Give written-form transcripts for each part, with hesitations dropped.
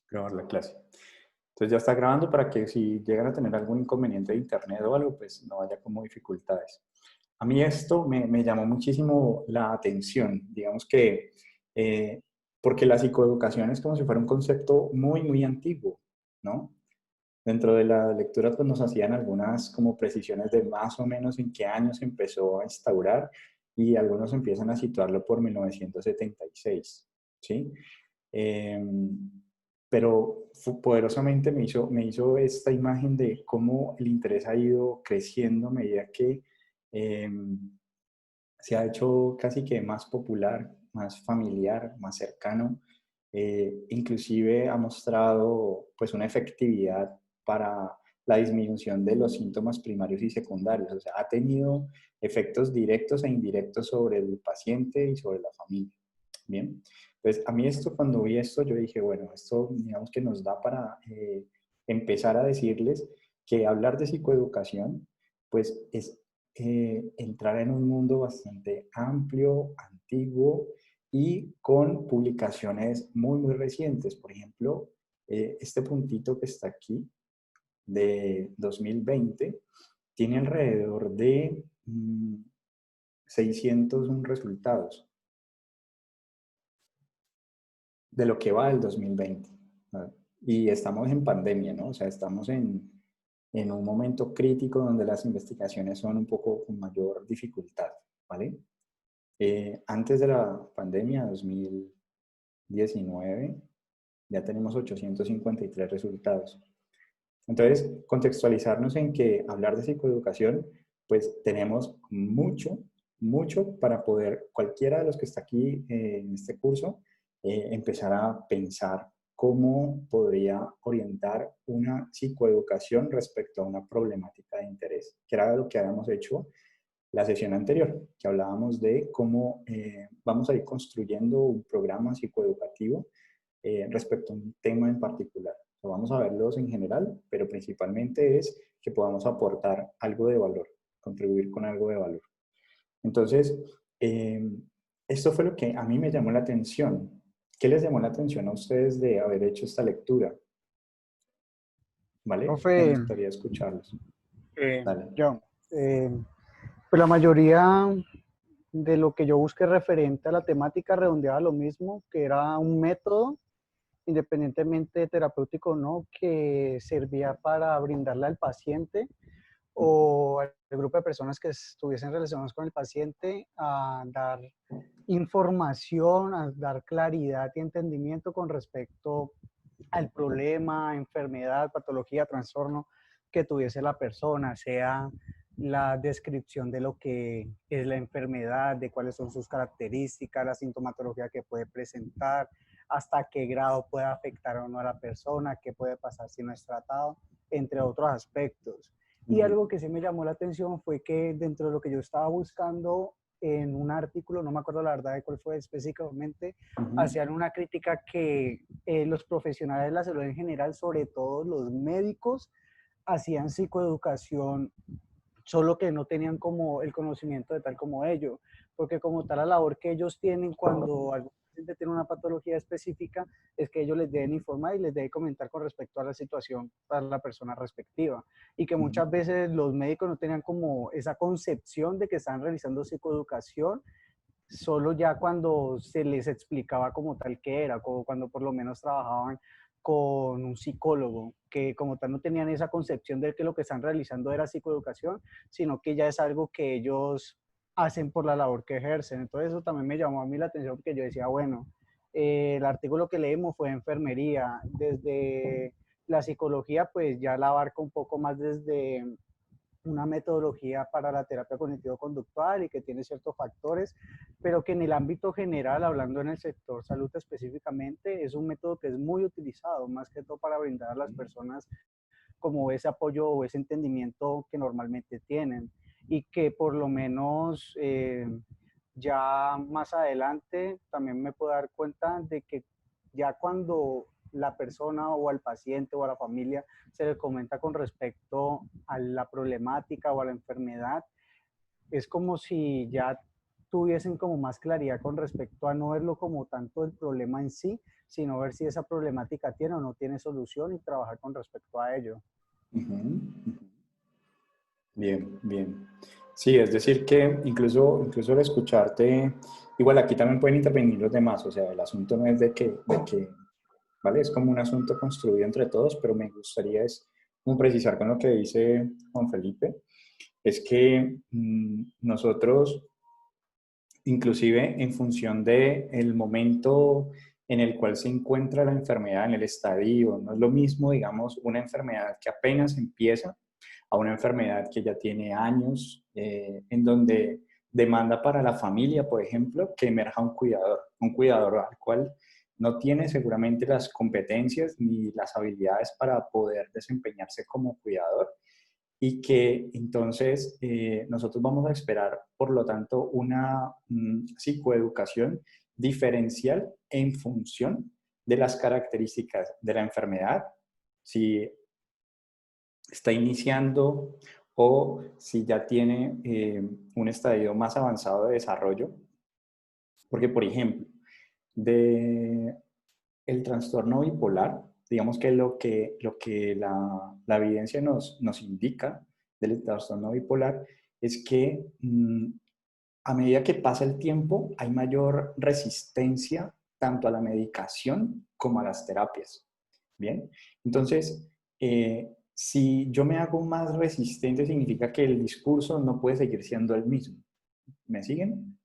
Grabar la clase. Entonces ya está grabando para que si llegan a tener algún inconveniente de internet o algo, pues no haya como dificultades. A mí esto me llamó muchísimo la atención, digamos que, eh, porque la psicoeducación es como si fuera un concepto muy, muy antiguo, ¿no? Dentro de la lectura pues nos hacían algunas como precisiones de más o menos en qué año se empezó a instaurar y algunos empiezan a situarlo por 1976, ¿sí? Em, pero poderosamente me hizo esta imagen de cómo el interés ha ido creciendo a medida que em, se ha hecho casi que más popular, más familiar, más cercano. Inclusive ha mostrado pues una efectividad para la disminución de los síntomas primarios y secundarios. O sea, ha tenido efectos directos e indirectos sobre el paciente y sobre la familia. Bien, pues a mí esto, cuando vi esto, yo dije, bueno, esto digamos que nos da para empezar a decirles que hablar de psicoeducación, pues es entrar en un mundo bastante amplio, antiguo y con publicaciones muy, muy recientes. Por ejemplo, este puntito que está aquí de 2020 tiene alrededor de 601 resultados de lo que va del 2020. ¿No? Y estamos en pandemia, ¿no? O sea, estamos en un momento crítico donde las investigaciones son un poco con mayor dificultad, ¿vale? Antes de la pandemia, 2019, ya tenemos 853 resultados. Entonces, contextualizarnos en que hablar de psicoeducación, pues tenemos mucho, mucho para poder, cualquiera de los que está aquí en este curso, empezar a pensar cómo podría orientar una psicoeducación respecto a una problemática de interés, que era lo que habíamos hecho la sesión anterior, que hablábamos de cómo vamos a ir construyendo un programa psicoeducativo respecto a un tema en particular. So, vamos a verlos en general, pero principalmente es que podamos aportar algo de valor, contribuir con algo de valor. Entonces, esto fue lo que a mí me llamó la atención. ¿Qué les llamó la atención a ustedes de haber hecho esta lectura? ¿Vale? Me Profe, gustaría escucharlos. Dale. yo, eh, pues la mayoría de lo que yo busqué referente a la temática redondeaba lo mismo, que era un método, independientemente terapéutico o no, que servía para brindarle al paciente o al grupo de personas que estuviesen relacionadas con el paciente a dar información, a dar claridad y entendimiento con respecto al problema, enfermedad, patología, trastorno que tuviese la persona, sea la descripción de lo que es la enfermedad, de cuáles son sus características, la sintomatología que puede presentar, hasta qué grado puede afectar o no a la persona, qué puede pasar si no es tratado, entre otros aspectos. Y algo que sí me llamó la atención fue que dentro de lo que yo estaba buscando en un artículo, no me acuerdo la verdad de cuál fue específicamente, hacían una crítica que los profesionales de la salud en general, sobre todo los médicos, hacían psicoeducación, solo que no tenían como el conocimiento de tal como ello, porque como tal la labor que ellos tienen cuando algún paciente tiene una patología específica es que ellos les deben informar y les deben comentar con respecto a la situación para la persona respectiva, y que muchas veces los médicos no tenían como esa concepción de que están realizando psicoeducación, solo ya cuando se les explicaba como tal que era, como cuando por lo menos trabajaban con un psicólogo, que como tal no tenían esa concepción de que lo que están realizando era psicoeducación, sino que ya es algo que ellos hacen por la labor que ejercen. Entonces eso también me llamó a mí la atención, porque yo decía, bueno, el artículo que leímos fue de enfermería, desde la psicología pues ya la abarca un poco más desde una metodología para la terapia cognitivo-conductual y que tiene ciertos factores, pero que en el ámbito general, hablando en el sector salud específicamente, es un método que es muy utilizado, más que todo para brindar a las personas como ese apoyo o ese entendimiento que normalmente tienen, y que por lo menos ya más adelante también me puedo dar cuenta de que ya cuando la persona o al paciente o a la familia se le comenta con respecto a la problemática o a la enfermedad, es como si ya tuviesen como más claridad con respecto a no verlo como tanto el problema en sí, sino ver si esa problemática tiene o no tiene solución y trabajar con respecto a ello. Ujú, ujú. Bien, bien. Sí, es decir que incluso al escucharte, igual aquí también pueden intervenir los demás, o sea, el asunto no es ¿vale? Es como un asunto construido entre todos, pero me gustaría es como precisar con lo que dice Juan Felipe, es que nosotros, inclusive en función de el momento en el cual se encuentra la enfermedad en el estadio, no es lo mismo, digamos, una enfermedad que apenas empieza a una enfermedad que ya tiene años, en donde demanda para la familia, por ejemplo, que emerja un cuidador al cual no tiene seguramente las competencias ni las habilidades para poder desempeñarse como cuidador y que entonces nosotros vamos a esperar, por lo tanto, una psicoeducación diferencial en función de las características de la enfermedad, si está iniciando o si ya tiene un estadio más avanzado de desarrollo. Porque, por ejemplo, de el trastorno bipolar, digamos que lo que la evidencia nos indica del trastorno bipolar es que a medida que pasa el tiempo hay mayor resistencia tanto a la medicación como a las terapias. Bien, entonces, si yo me hago más resistente, significa que el discurso no puede seguir siendo el mismo. ¿Me siguen?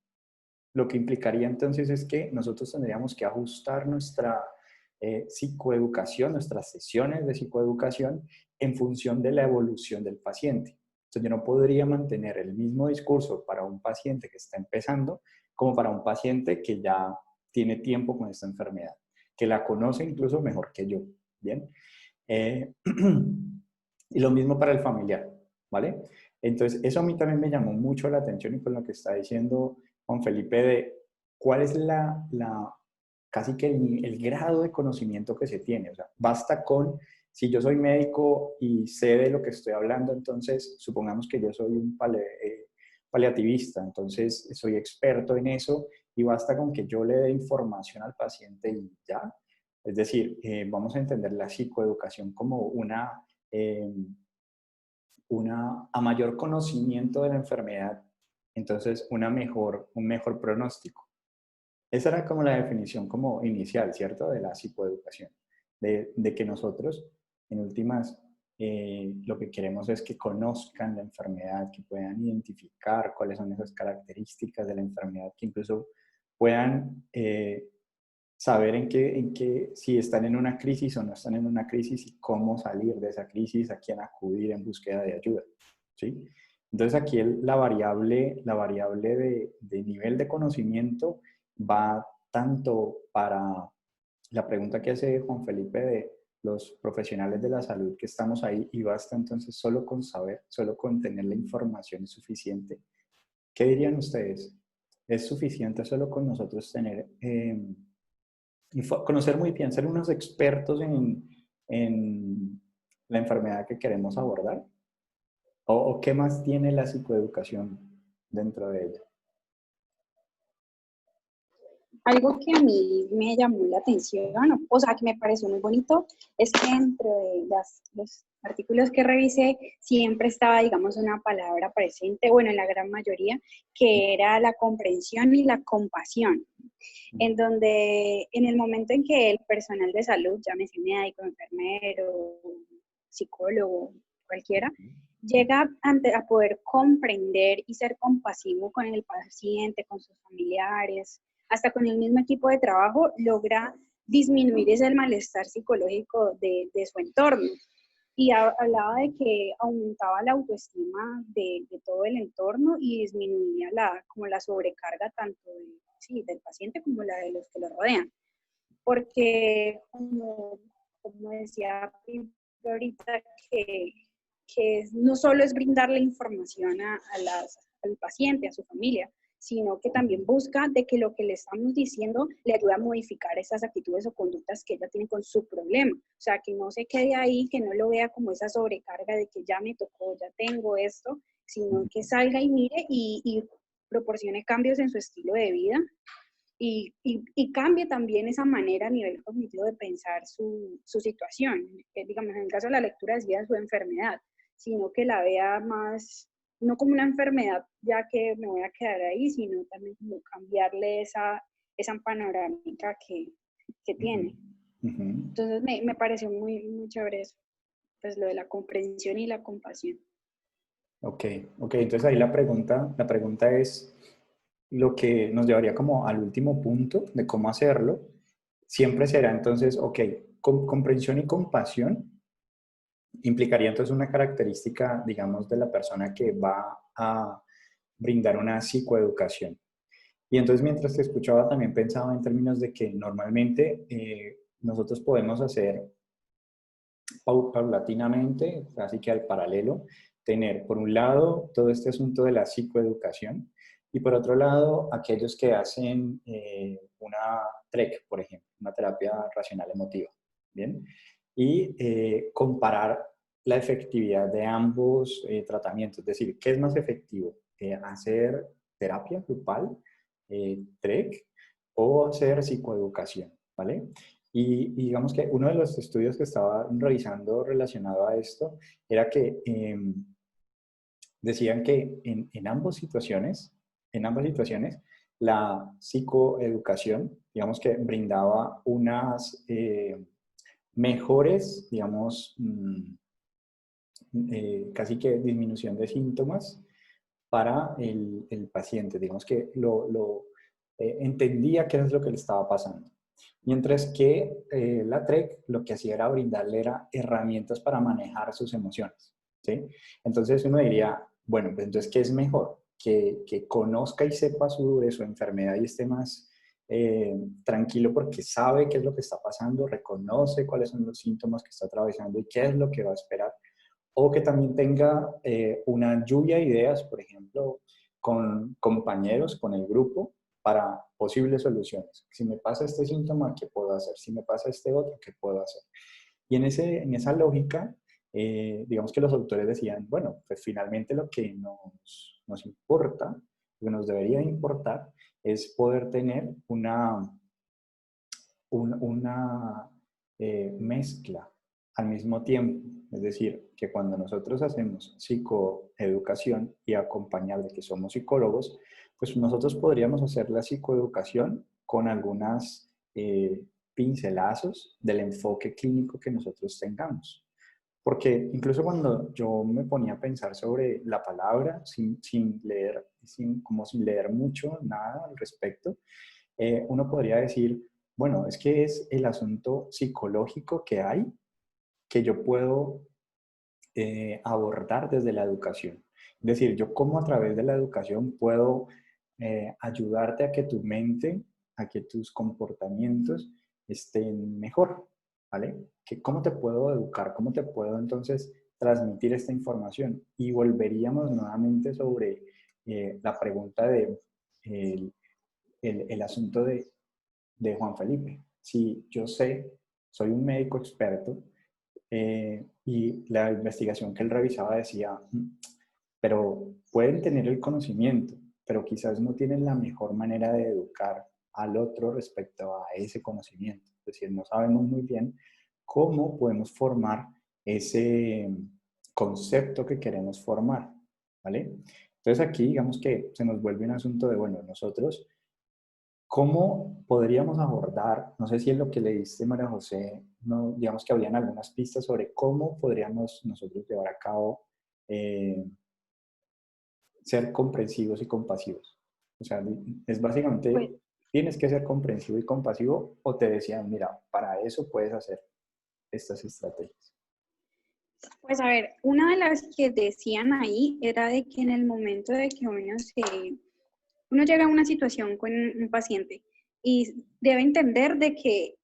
Lo que implicaría entonces es que nosotros tendríamos que ajustar nuestra psicoeducación, nuestras sesiones de psicoeducación en función de la evolución del paciente. Entonces yo no podría mantener el mismo discurso para un paciente que está empezando como para un paciente que ya tiene tiempo con esta enfermedad, que la conoce incluso mejor que yo. Bien. Eh, y lo mismo para el familiar, ¿vale? Entonces, eso a mí también me llamó mucho la atención y con lo que está diciendo Juan Felipe de cuál es casi que el grado de conocimiento que se tiene. O sea, basta con, si yo soy médico y sé de lo que estoy hablando, entonces supongamos que yo soy un paliativista, entonces soy experto en eso y basta con que yo le dé información al paciente y ya. Es decir, vamos a entender la psicoeducación como eh, a mayor conocimiento de la enfermedad, entonces un mejor pronóstico. Esa era como la definición como inicial, ¿cierto? De la psicoeducación, de que nosotros, en últimas, lo que queremos es que conozcan la enfermedad, que puedan identificar cuáles son esas características de la enfermedad, que incluso puedan saber si están en una crisis o no están en una crisis y cómo salir de esa crisis, a quién acudir en búsqueda de ayuda, ¿sí? Entonces aquí la variable de nivel de conocimiento va tanto para la pregunta que hace Juan Felipe de los profesionales de la salud que estamos ahí y basta entonces solo con saber, solo con tener la información es suficiente. ¿Qué dirían ustedes? ¿Es suficiente solo con nosotros tener conocer muy bien, ser unos expertos en la enfermedad que queremos abordar? ¿O qué más tiene la psicoeducación dentro de ella? Algo que a mí me llamó la atención, o sea, que me pareció muy bonito, es que dentro de los artículos que revisé siempre estaba, digamos, una palabra presente, bueno, en la gran mayoría, que era la comprensión y la compasión, en donde en el momento en que el personal de salud, llámese médico, enfermero, psicólogo, cualquiera, llega a poder comprender y ser compasivo con el paciente, con sus familiares, hasta con el mismo equipo de trabajo, logra disminuir ese malestar psicológico de su entorno. Y hablaba de que aumentaba la autoestima de todo el entorno y disminuía como la sobrecarga tanto del paciente como la de los que lo rodean. Porque, como decía ahorita, que no solo es brindarle información al paciente, a su familia, sino que también busca de que lo que le estamos diciendo le ayude a modificar esas actitudes o conductas que ella tiene con su problema. O sea, que no se quede ahí, que no lo vea como esa sobrecarga de que ya me tocó, ya tengo esto, sino que salga y mire y proporcione cambios en su estilo de vida y cambie también esa manera a nivel cognitivo de pensar su situación. Digamos, en el caso de la lectura decía su enfermedad, sino que la vea más, no como una enfermedad ya que me voy a quedar ahí, sino también como cambiarle esa panorámica que tiene. Entonces me pareció muy chévere eso, pues lo de la comprensión y la compasión. Ok, entonces ahí la pregunta es lo que nos llevaría como al último punto de cómo hacerlo. Siempre será entonces, ok, comprensión y compasión implicaría entonces una característica, digamos, de la persona que va a brindar una psicoeducación. Y entonces mientras te escuchaba también pensaba en términos de que normalmente nosotros podemos hacer paulatinamente, así que al paralelo, tener por un lado todo este asunto de la psicoeducación y por otro lado aquellos que hacen una TREC, por ejemplo, una terapia racional emotiva, ¿bien? Y comparar la efectividad de ambos tratamientos, es decir, ¿qué es más efectivo? ¿Hacer terapia grupal, TREC, o hacer psicoeducación, ¿vale? Y digamos que uno de los estudios que estaba realizando relacionado a esto era que decían que en ambas situaciones, la psicoeducación, digamos que brindaba unas mejores, digamos, casi que disminución de síntomas para el paciente. Digamos que entendía qué es lo que le estaba pasando. Mientras que la TREC lo que hacía era brindarle herramientas para manejar sus emociones, ¿sí? Entonces uno diría, bueno, pues entonces, ¿qué es mejor? Que conozca y sepa de su enfermedad y esté más tranquilo porque sabe qué es lo que está pasando, reconoce cuáles son los síntomas que está atravesando y qué es lo que va a esperar, o que también tenga una lluvia de ideas, por ejemplo, con compañeros, con el grupo, para posibles soluciones. Si me pasa este síntoma, ¿qué puedo hacer? Si me pasa este otro, ¿qué puedo hacer? Y en esa lógica, digamos que los autores decían, bueno, pues finalmente lo que nos importa, lo que nos debería importar, es poder tener una mezcla al mismo tiempo. Es decir, que cuando nosotros hacemos psicoeducación y acompañar de que somos psicólogos, pues nosotros podríamos hacer la psicoeducación con algunas pincelazos del enfoque clínico que nosotros tengamos. Porque incluso cuando yo me ponía a pensar sobre la palabra, sin leer, como sin leer mucho, nada al respecto, uno podría decir, bueno, es que es el asunto psicológico que hay que yo puedo abordar desde la educación. Es decir, yo cómo a través de la educación puedo ayudarte a que tu mente, a que tus comportamientos estén mejor, ¿vale? ¿Cómo te puedo educar? ¿Cómo te puedo entonces transmitir esta información? Y volveríamos nuevamente sobre la pregunta de el asunto de Juan Felipe. Si yo sé, soy un médico experto, y la investigación que él revisaba decía, pero pueden tener el conocimiento, pero quizás no tienen la mejor manera de educar al otro respecto a ese conocimiento. Es decir, no sabemos muy bien cómo podemos formar ese concepto que queremos formar, ¿vale? Entonces aquí digamos que se nos vuelve un asunto de, bueno, nosotros ¿cómo podríamos abordar, no sé si es lo que le diste, María José, no, digamos que habrían algunas pistas sobre cómo podríamos nosotros llevar a cabo eh, ser comprensivos y compasivos? O sea, es Pues, básicamente, tienes que ser comprensivo y compasivo o te decían, mira, para eso puedes hacer estas estrategias. pues a ver, una de las que decían ahí era de que en el momento de que uno llega a una situación con un paciente y debe entender de que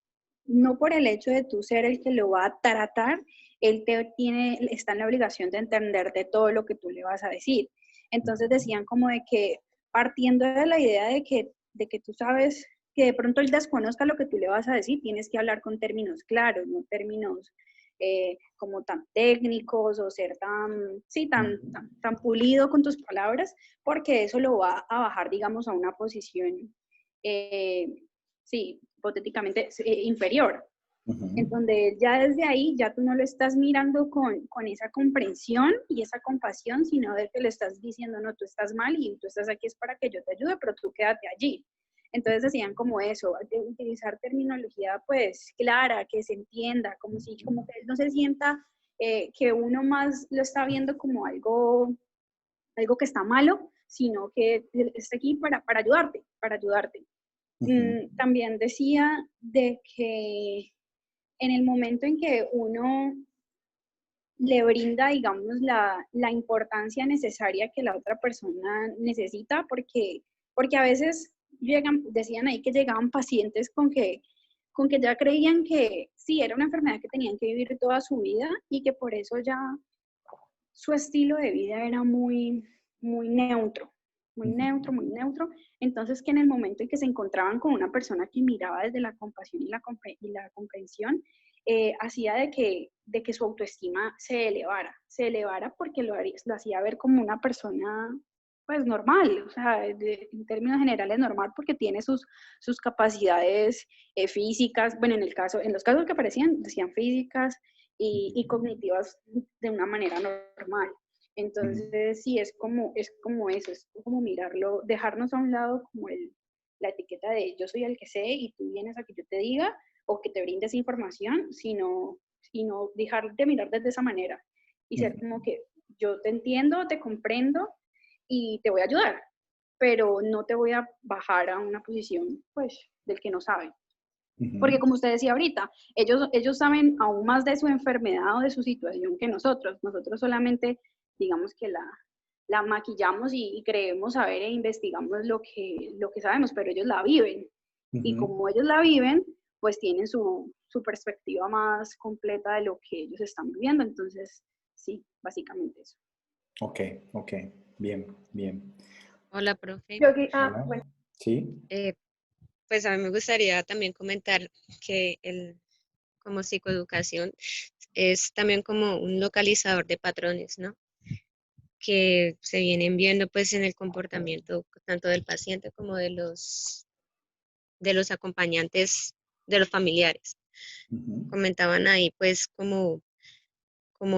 no por el hecho de tú ser el que lo va a tratar, está en la obligación de entender de todo lo que tú le vas a decir. Entonces decían como de que partiendo de la idea de que tú sabes que de pronto él desconozca lo que tú le vas a decir, tienes que hablar con términos claros, no términos como tan técnicos o ser tan pulido con tus palabras, porque eso lo va a bajar, digamos, a una posición sí, hipotéticamente inferior, en Ujú. donde ya desde ahí ya tú no lo estás mirando con esa comprensión y esa compasión, sino de que le estás diciendo, no, tú estás mal y tú estás aquí es para que yo te ayude, pero tú quédate allí. Entonces decían como eso, de utilizar terminología pues clara, que se entienda, como que él no se sienta que uno más lo está viendo como algo que está malo, sino que está aquí para ayudarte, para ayudarte. Ujú. También decía de que en el momento en que uno le brinda, digamos, la importancia necesaria que la otra persona necesita, porque a veces decían ahí que llegaban pacientes con que ya creían que sí, era una enfermedad que tenían que vivir toda su vida y que por eso ya su estilo de vida era muy, muy neutro, muy Ujú. neutro, muy neutro. Entonces que en el momento en que se encontraban con una persona que miraba desde la compasión y la comprensión, hacía de que su autoestima se elevara porque lo hacía ver como una persona pues normal, o sea, en términos generales normal porque tiene sus capacidades físicas, bueno, en los casos que aparecían, decían físicas, y cognitivas de una manera normal. Ujú. Entonces, sí, es como eso, es como mirarlo, dejarnos a un lado como la etiqueta de yo soy el que sé y tú vienes a que yo te diga o que te brindes información, sino dejar de mirar desde esa manera y ser Ujú. como que yo te entiendo, te comprendo y te voy a ayudar, pero no te voy a bajar a una posición, pues, del que no sabe. Porque Ujú. como usted decía ahorita, ellos saben aún más de su enfermedad o de su situación que nosotros. Nosotros solamente, digamos que la maquillamos y creemos saber e investigamos lo que sabemos, pero ellos la viven. Y Ujú. como ellos la viven, pues tienen su perspectiva más completa de lo que ellos están viviendo. Entonces, sí, básicamente eso. Ok, ok, bien, bien. Hola, profe. Hola. Bueno, ¿Sí? Eh, pues a mí me gustaría también comentar que como psicoeducación es también como un localizador de patrones, ¿no? Que se vienen viendo pues en el comportamiento tanto del paciente como de los acompañantes, de los familiares. Ujú. Comentaban ahí pues como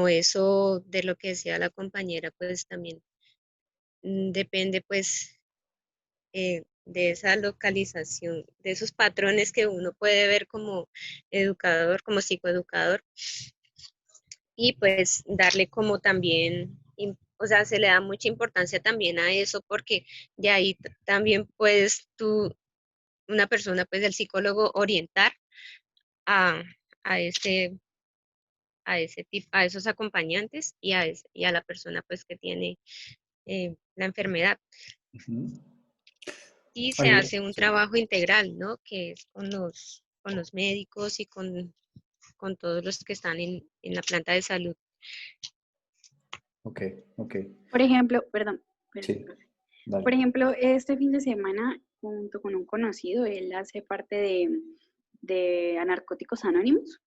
eso de lo que decía la compañera, pues también depende pues de esa localización, de esos patrones que uno puede ver como educador, como psicoeducador, y pues darle como también, o sea, se le da mucha importancia también a eso porque de ahí también puedes tú, una persona, pues el psicólogo, orientar a, a ese, a ese tipo, a esos acompañantes y a la persona pues que tiene la enfermedad. Ujú. Y se Oye, hace un sí. trabajo integral, ¿no? Que es con los médicos y con todos los que están en la planta de salud. Ok, ok. por ejemplo, perdón, Sí, profe. dale. Por ejemplo, este fin de semana, junto con un conocido, él hace parte de Narcóticos Anónimos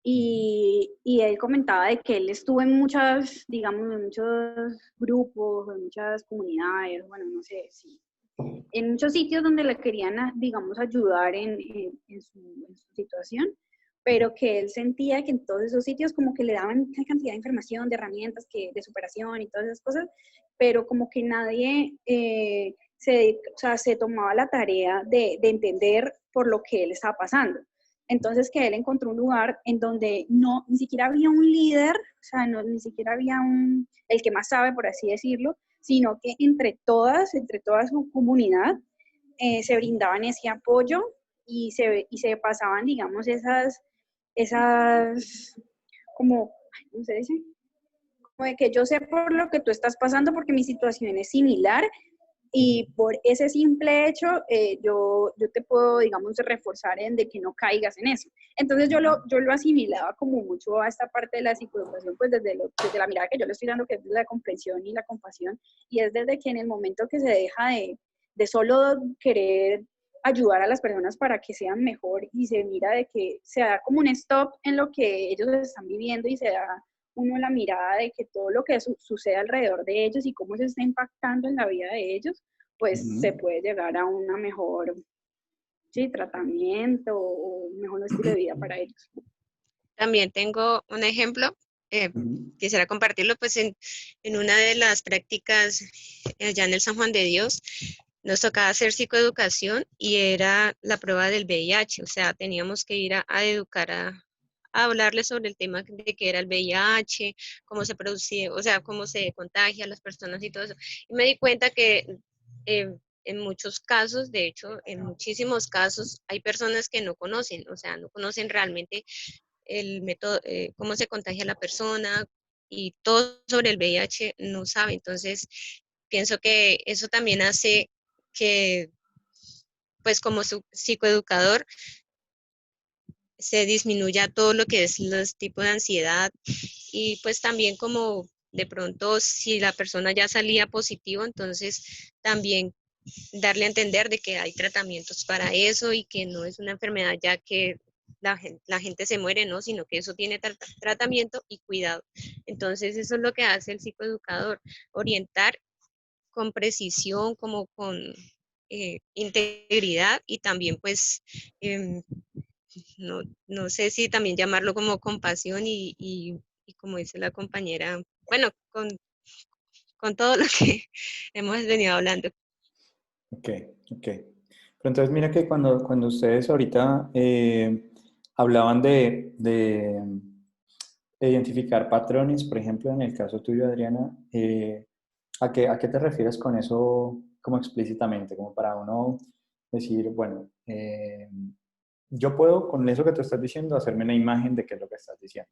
Ujú. y él comentaba de que él estuvo en muchas, digamos, en muchos grupos, en muchas comunidades, bueno, no sé si en muchos sitios donde le querían, digamos, ayudar en su situación, pero que él sentía que en todos esos sitios como que le daban una cantidad de información, de herramientas de superación y todas esas cosas, pero como que nadie o sea, se tomaba la tarea de entender por lo que él estaba pasando. Entonces que él encontró un lugar en donde no, ni siquiera había un líder, o sea, no, ni siquiera había el que más sabe, por así decirlo, sino que entre toda su comunidad, se brindaban ese apoyo y se pasaban, digamos, esas, como, ¿cómo se dice? Como de que yo sé por lo que tú estás pasando porque mi situación es similar Ujú. y por ese simple hecho yo te puedo, digamos, reforzar en de que no caigas en eso. Entonces yo lo asimilaba como mucho a esta parte de la psicoeducación, pues desde la mirada que yo le estoy dando, que es la comprensión y la compasión, y es desde que en el momento que se deja de solo querer ayudar a las personas para que sean mejor y se mira de que se da como un stop en lo que ellos están viviendo y se da uno la mirada de que todo lo que sucede alrededor de ellos y cómo se está impactando en la vida de ellos, pues se Ujú. puede llegar a una mejor sí, tratamiento o mejor un estilo de vida para ellos. También tengo un ejemplo, Ujú. quisiera compartirlo, pues en una de las prácticas allá en el San Juan de Dios, nos tocaba hacer psicoeducación y era la prueba del VIH, o sea, teníamos que ir a educar a hablarles sobre el tema de qué era el VIH, cómo se producía, o sea, cómo se contagia a las personas y todo eso. Y me di cuenta que en muchos casos, de hecho, en muchísimos casos, hay personas que no conocen, o sea, no conocen realmente el método, cómo se contagia la persona y todo sobre el VIH no sabe. Entonces, pienso que eso también hace que, pues como su psicoeducador, se disminuya todo lo que es los tipos de ansiedad y pues también como de pronto si la persona ya salía positivo, entonces también darle a entender de que hay tratamientos para eso y que no es una enfermedad ya que la gente se muere, ¿no? Sino que eso tiene tratamiento y cuidado. Entonces eso es lo que hace el psicoeducador, orientar con precisión, como con integridad y también pues eh, no sé si también llamarlo como compasión y como dice la compañera, bueno, con todo lo que hemos venido hablando. Ok, ok. Pero entonces mira que cuando ustedes ahorita hablaban de identificar patrones, por ejemplo, en el caso tuyo, Adriana, a qué te refieres con eso como explícitamente? Como para uno decir, bueno, yo puedo con eso que tú estás diciendo hacerme una imagen de qué es lo que estás diciendo.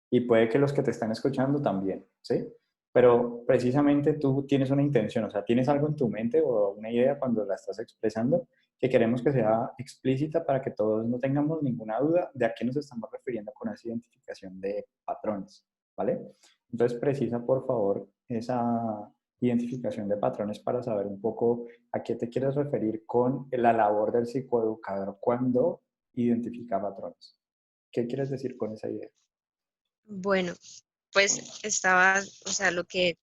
Y puede que los que te están escuchando también, ¿sí? Pero precisamente tú tienes una intención, o sea, tienes algo en tu mente o una idea cuando la estás expresando que queremos que sea explícita para que todos no tengamos ninguna duda de a qué nos estamos refiriendo con esa identificación de patrones, ¿vale? Entonces precisa, por favor, esa identificación de patrones para saber un poco a qué te quieres referir con la labor del psicoeducador cuando identifica patrones. ¿Qué quieres decir con esa idea? Bueno, pues estaba, o sea, lo que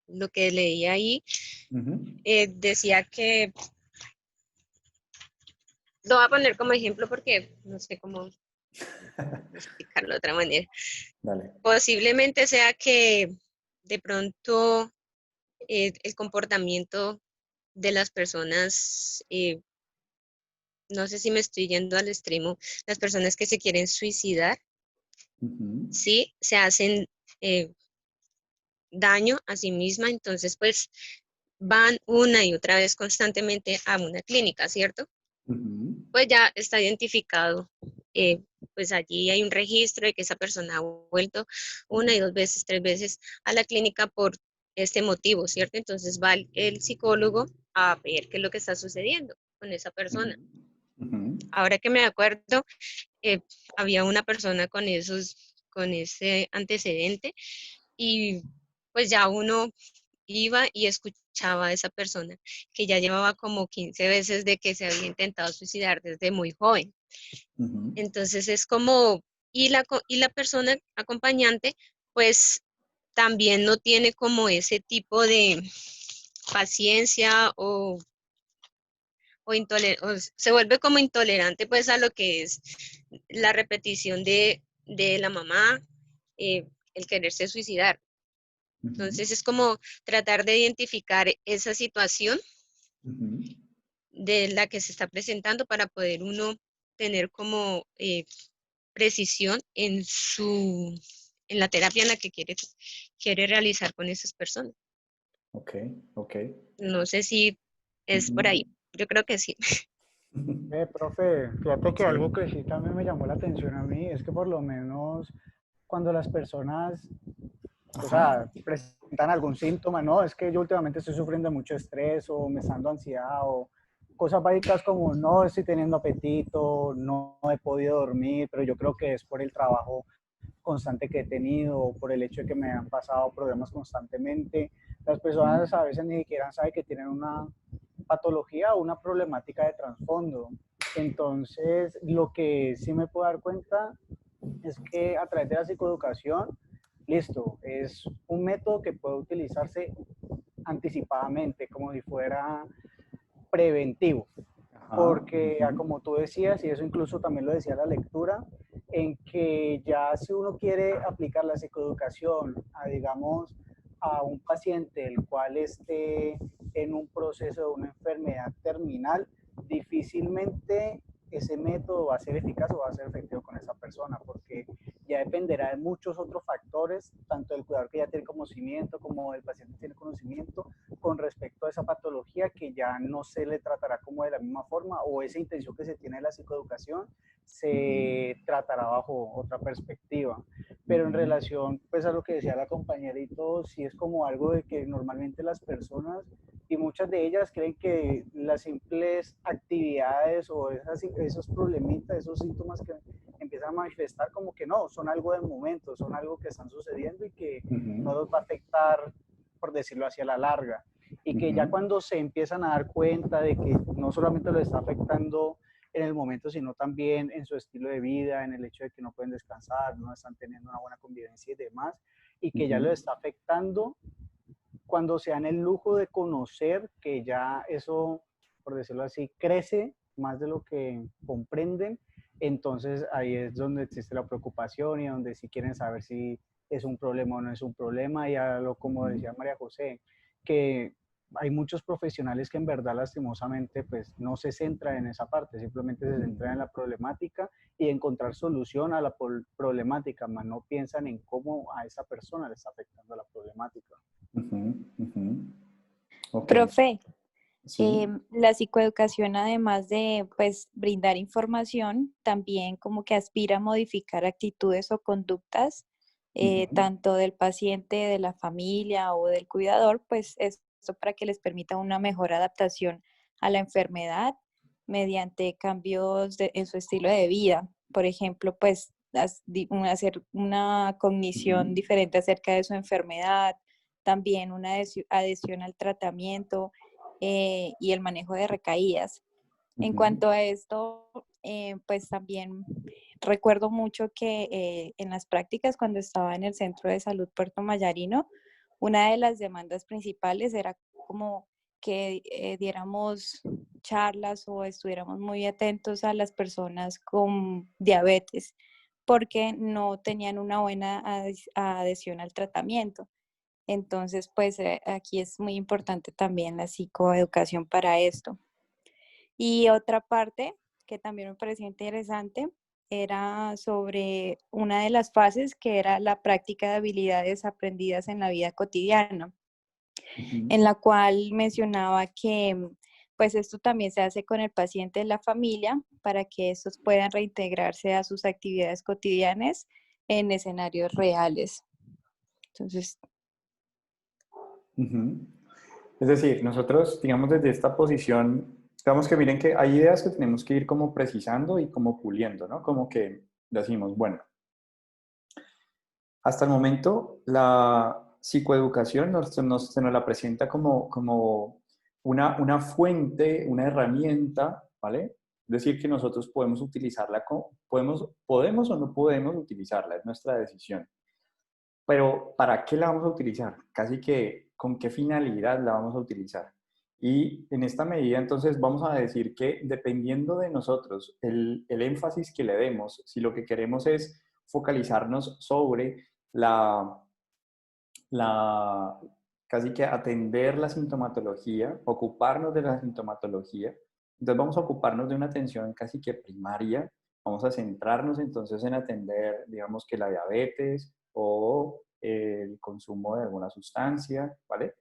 leí ahí Ujú. decía que, lo voy a poner como ejemplo porque no sé cómo explicarlo de otra manera. Dale. Posiblemente sea que de pronto el comportamiento de las personas, no sé si me estoy yendo al extremo, las personas que se quieren suicidar, Ujú. sí, se hacen eh, daño a sí misma, entonces pues van una y otra vez constantemente a una clínica, ¿cierto? Ujú. Pues ya está identificado, eh, pues allí hay un registro de que esa persona ha vuelto una y dos veces, tres veces a la clínica por este motivo, ¿cierto? Entonces va el psicólogo a ver qué es lo que está sucediendo con esa Ujú. persona. Ujú. Ahora que me acuerdo, eh, había una persona con ese antecedente y pues ya uno iba y escuchaba a esa persona que ya llevaba como 15 veces de que se había intentado suicidar desde muy joven. Ujú. Entonces es como, y la persona acompañante, pues también no tiene como ese tipo de paciencia o se vuelve como intolerante pues a lo que es la repetición de la mamá, el quererse suicidar. Ujú. Entonces es como tratar de identificar esa situación Ujú. de la que se está presentando para poder uno tener como precisión en la terapia en la que quiere realizar con esas personas. Ok, ok. No sé si es por Ujú. ahí. Yo creo que sí. Profe, fíjate que algo Sí. que sí también me llamó la atención a mí es que por lo menos cuando las personas, o Ajá. sea, presentan algún síntoma, no, es que yo últimamente estoy sufriendo de mucho estrés o me está dando ansiedad o cosas básicas como no estoy teniendo apetito, no he podido dormir, pero yo creo que es por el trabajo constante que he tenido o por el hecho de que me han pasado problemas constantemente. Las personas a veces ni siquiera saben que tienen una patología o una problemática de trasfondo. Entonces, lo que sí me puedo dar cuenta es que a través de la psicoeducación, listo, es un método que puede utilizarse anticipadamente, como si fuera preventivo. porque ujú, como tú decías, y eso incluso también lo decía la lectura, en que ya si uno quiere aplicar la psicoeducación a, digamos, a un paciente el cual esté en un proceso de una enfermedad terminal, difícilmente ese método va a ser eficaz o va a ser efectivo con esa persona, porque ya dependerá de muchos otros factores, tanto del cuidador que ya tiene conocimiento como del paciente que tiene conocimiento, con respecto a esa patología que ya no se le tratará como de la misma forma, o esa intención que se tiene de la psicoeducación ujú, se tratará bajo otra perspectiva. Pero en ujú, relación pues a lo que decía la compañera y todo, sí es como algo de que normalmente las personas y muchas de ellas creen que las simples actividades o esos problemitas, esos síntomas que empiezan a manifestar como que no, son algo de momento, son algo que están sucediendo y que no ujú, los va a afectar, por decirlo así, a la larga. Y que ya ujú, cuando se empiezan a dar cuenta de que no solamente lo está afectando en el momento, sino también en su estilo de vida, en el hecho de que no pueden descansar, no están teniendo una buena convivencia y demás, y que ya lo ujú, está afectando cuando se dan el lujo de conocer que ya eso, por decirlo así, crece más de lo que comprenden, entonces ahí es donde existe la preocupación y donde sí quieren saber si es un problema o no es un problema, y a lo como ujú, decía María José, que hay muchos profesionales que en verdad lastimosamente pues no se centran en esa parte, simplemente se centran en la problemática y encontrar solución a la problemática, más no piensan en cómo a esa persona le está afectando la problemática. ujú, ujú. Ok, Profe, sí. la psicoeducación, además de pues brindar información, también como que aspira a modificar actitudes o conductas, Ujú, tanto del paciente, de la familia o del cuidador, pues esto para que les permita una mejor adaptación a la enfermedad mediante cambios en su estilo de vida. Por ejemplo, pues hacer una cognición ujú, diferente acerca de su enfermedad, también una adhesión al tratamiento y el manejo de recaídas. En ujú, cuanto a esto, pues también recuerdo mucho que en las prácticas cuando estaba en el Centro de Salud Puerto Mayarino, una de las demandas principales era como que diéramos charlas o estuviéramos muy atentos a las personas con diabetes porque no tenían una buena adhesión al tratamiento. Entonces, pues aquí es muy importante también la psicoeducación para esto. Y otra parte que también me pareció interesante era sobre una de las fases que era la práctica de habilidades aprendidas en la vida cotidiana, ujú, en la cual mencionaba que pues esto también se hace con el paciente y la familia para que estos puedan reintegrarse a sus actividades cotidianas en escenarios reales. Entonces, ujú. Es decir, nosotros, digamos, desde esta posición, digamos que miren que hay ideas que tenemos que ir como precisando y como puliendo, ¿no? Como que decimos, bueno, hasta el momento la psicoeducación se nos la presenta como una fuente, una herramienta, ¿vale? Es decir, que nosotros podemos utilizarla, podemos o no podemos utilizarla, es nuestra decisión. Pero ¿para qué la vamos a utilizar? Casi que con qué finalidad la vamos a utilizar. Y en esta medida, entonces, vamos a decir que dependiendo de nosotros, el énfasis que le demos, si lo que queremos es focalizarnos sobre la, casi que atender la sintomatología, ocuparnos de la sintomatología, entonces vamos a ocuparnos de una atención casi que primaria, vamos a centrarnos entonces en atender, digamos que la diabetes o el consumo de alguna sustancia, ¿vale?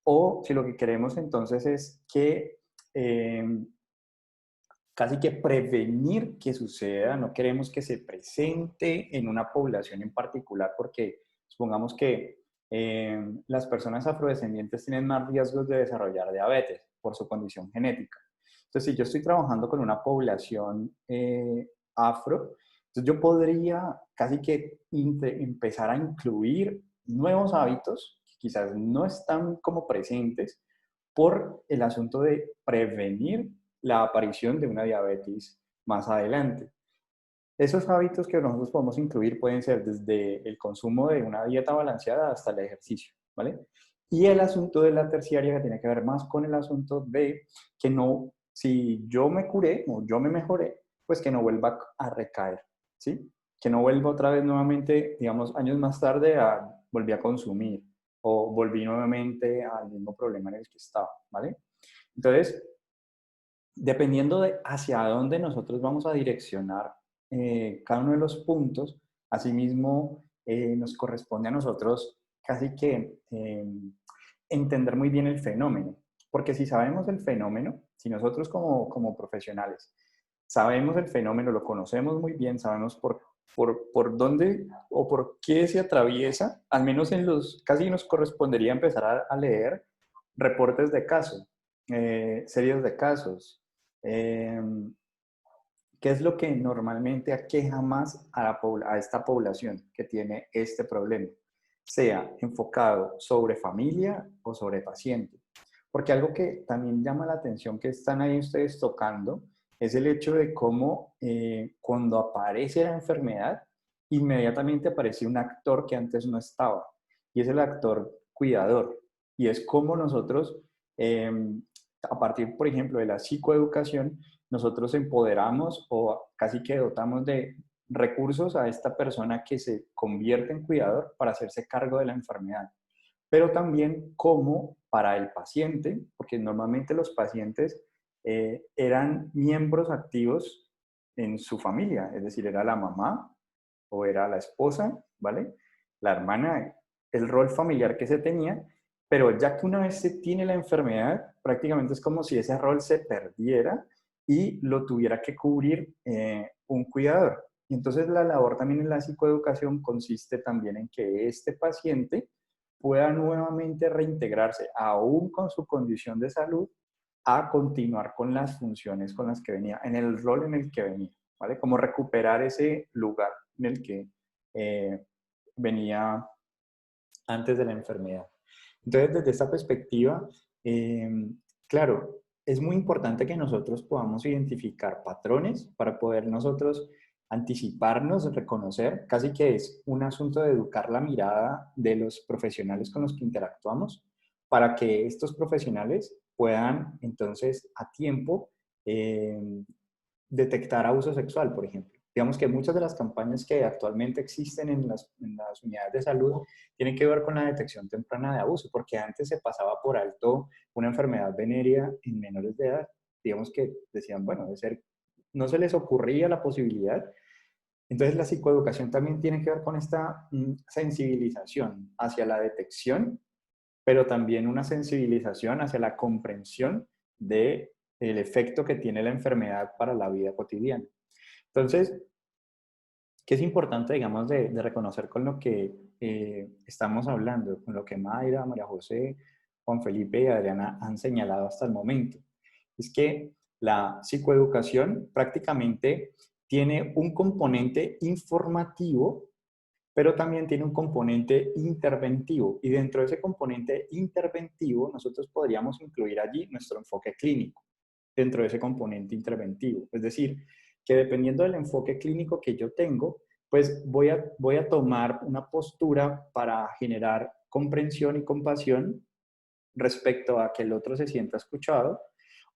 O si lo que queremos entonces es que casi que prevenir que suceda, no queremos que se presente en una población en particular porque supongamos que las personas afrodescendientes tienen más riesgos de desarrollar diabetes por su condición genética. Entonces, si yo estoy trabajando con una población afro, entonces yo podría casi que empezar a incluir nuevos hábitos que quizás no están como presentes por el asunto de prevenir la aparición de una diabetes más adelante. Esos hábitos que nosotros podemos incluir pueden ser desde el consumo de una dieta balanceada hasta el ejercicio, ¿vale? Y el asunto de la terciaria que tiene que ver más con el asunto de que no si yo me curé o yo me mejoré, pues que no vuelva a recaer, ¿sí? Que no vuelva otra vez nuevamente, digamos, años más tarde volví a consumir o volví nuevamente al mismo problema en el que estaba, ¿vale? Entonces, dependiendo de hacia dónde nosotros vamos a direccionar cada uno de los puntos, asimismo nos corresponde a nosotros casi que entender muy bien el fenómeno. Porque si sabemos el fenómeno, si nosotros como profesionales sabemos el fenómeno, lo conocemos muy bien, sabemos por dónde o por qué se atraviesa, al menos casi nos correspondería empezar a leer reportes de casos, series de casos, ¿qué es lo que normalmente aqueja más a esta población que tiene este problema? Sea enfocado sobre familia o sobre paciente. Porque algo que también llama la atención que están ahí ustedes tocando es el hecho de cómo cuando aparece la enfermedad, inmediatamente aparece un actor que antes no estaba. Y es el actor cuidador. Y es como nosotros, a partir, por ejemplo, de la psicoeducación, nosotros empoderamos o casi que dotamos de recursos a esta persona que se convierte en cuidador para hacerse cargo de la enfermedad. Pero también como para el paciente, porque normalmente los pacientes eran miembros activos en su familia, es decir, era la mamá o era la esposa, ¿vale? La hermana, el rol familiar que se tenía, pero ya que una vez se tiene la enfermedad, prácticamente es como si ese rol se perdiera y lo tuviera que cubrir un cuidador. Y entonces la labor también en la psicoeducación consiste también en que este paciente pueda nuevamente reintegrarse, aún con su condición de salud, a continuar con las funciones con las que venía, en el rol en el que venía, ¿vale? Como recuperar ese lugar en el que venía antes de la enfermedad. Entonces, desde esta perspectiva, claro, es muy importante que nosotros podamos identificar patrones para poder nosotros anticiparnos, reconocer, casi que es un asunto de educar la mirada de los profesionales con los que interactuamos para que estos profesionales puedan entonces a tiempo detectar abuso sexual, por ejemplo. Digamos que muchas de las campañas que actualmente existen en las unidades de salud tienen que ver con la detección temprana de abuso, porque antes se pasaba por alto una enfermedad venérea en menores de edad. Digamos que decían, bueno, de ser, no se les ocurría la posibilidad. Entonces la psicoeducación también tiene que ver con esta sensibilización hacia la detección, pero también una sensibilización hacia la comprensión de el efecto que tiene la enfermedad para la vida cotidiana. Entonces, ¿qué es importante, digamos, de reconocer con lo que estamos hablando, con lo que Mayra, María José, Juan Felipe y Adriana han señalado hasta el momento? Es que la psicoeducación prácticamente tiene un componente informativo, pero también tiene un componente interventivo. Y dentro de ese componente interventivo, nosotros podríamos incluir allí nuestro enfoque clínico, dentro de ese componente interventivo. Es decir, que dependiendo del enfoque clínico que yo tengo, pues voy a tomar una postura para generar comprensión y compasión respecto a que el otro se sienta escuchado,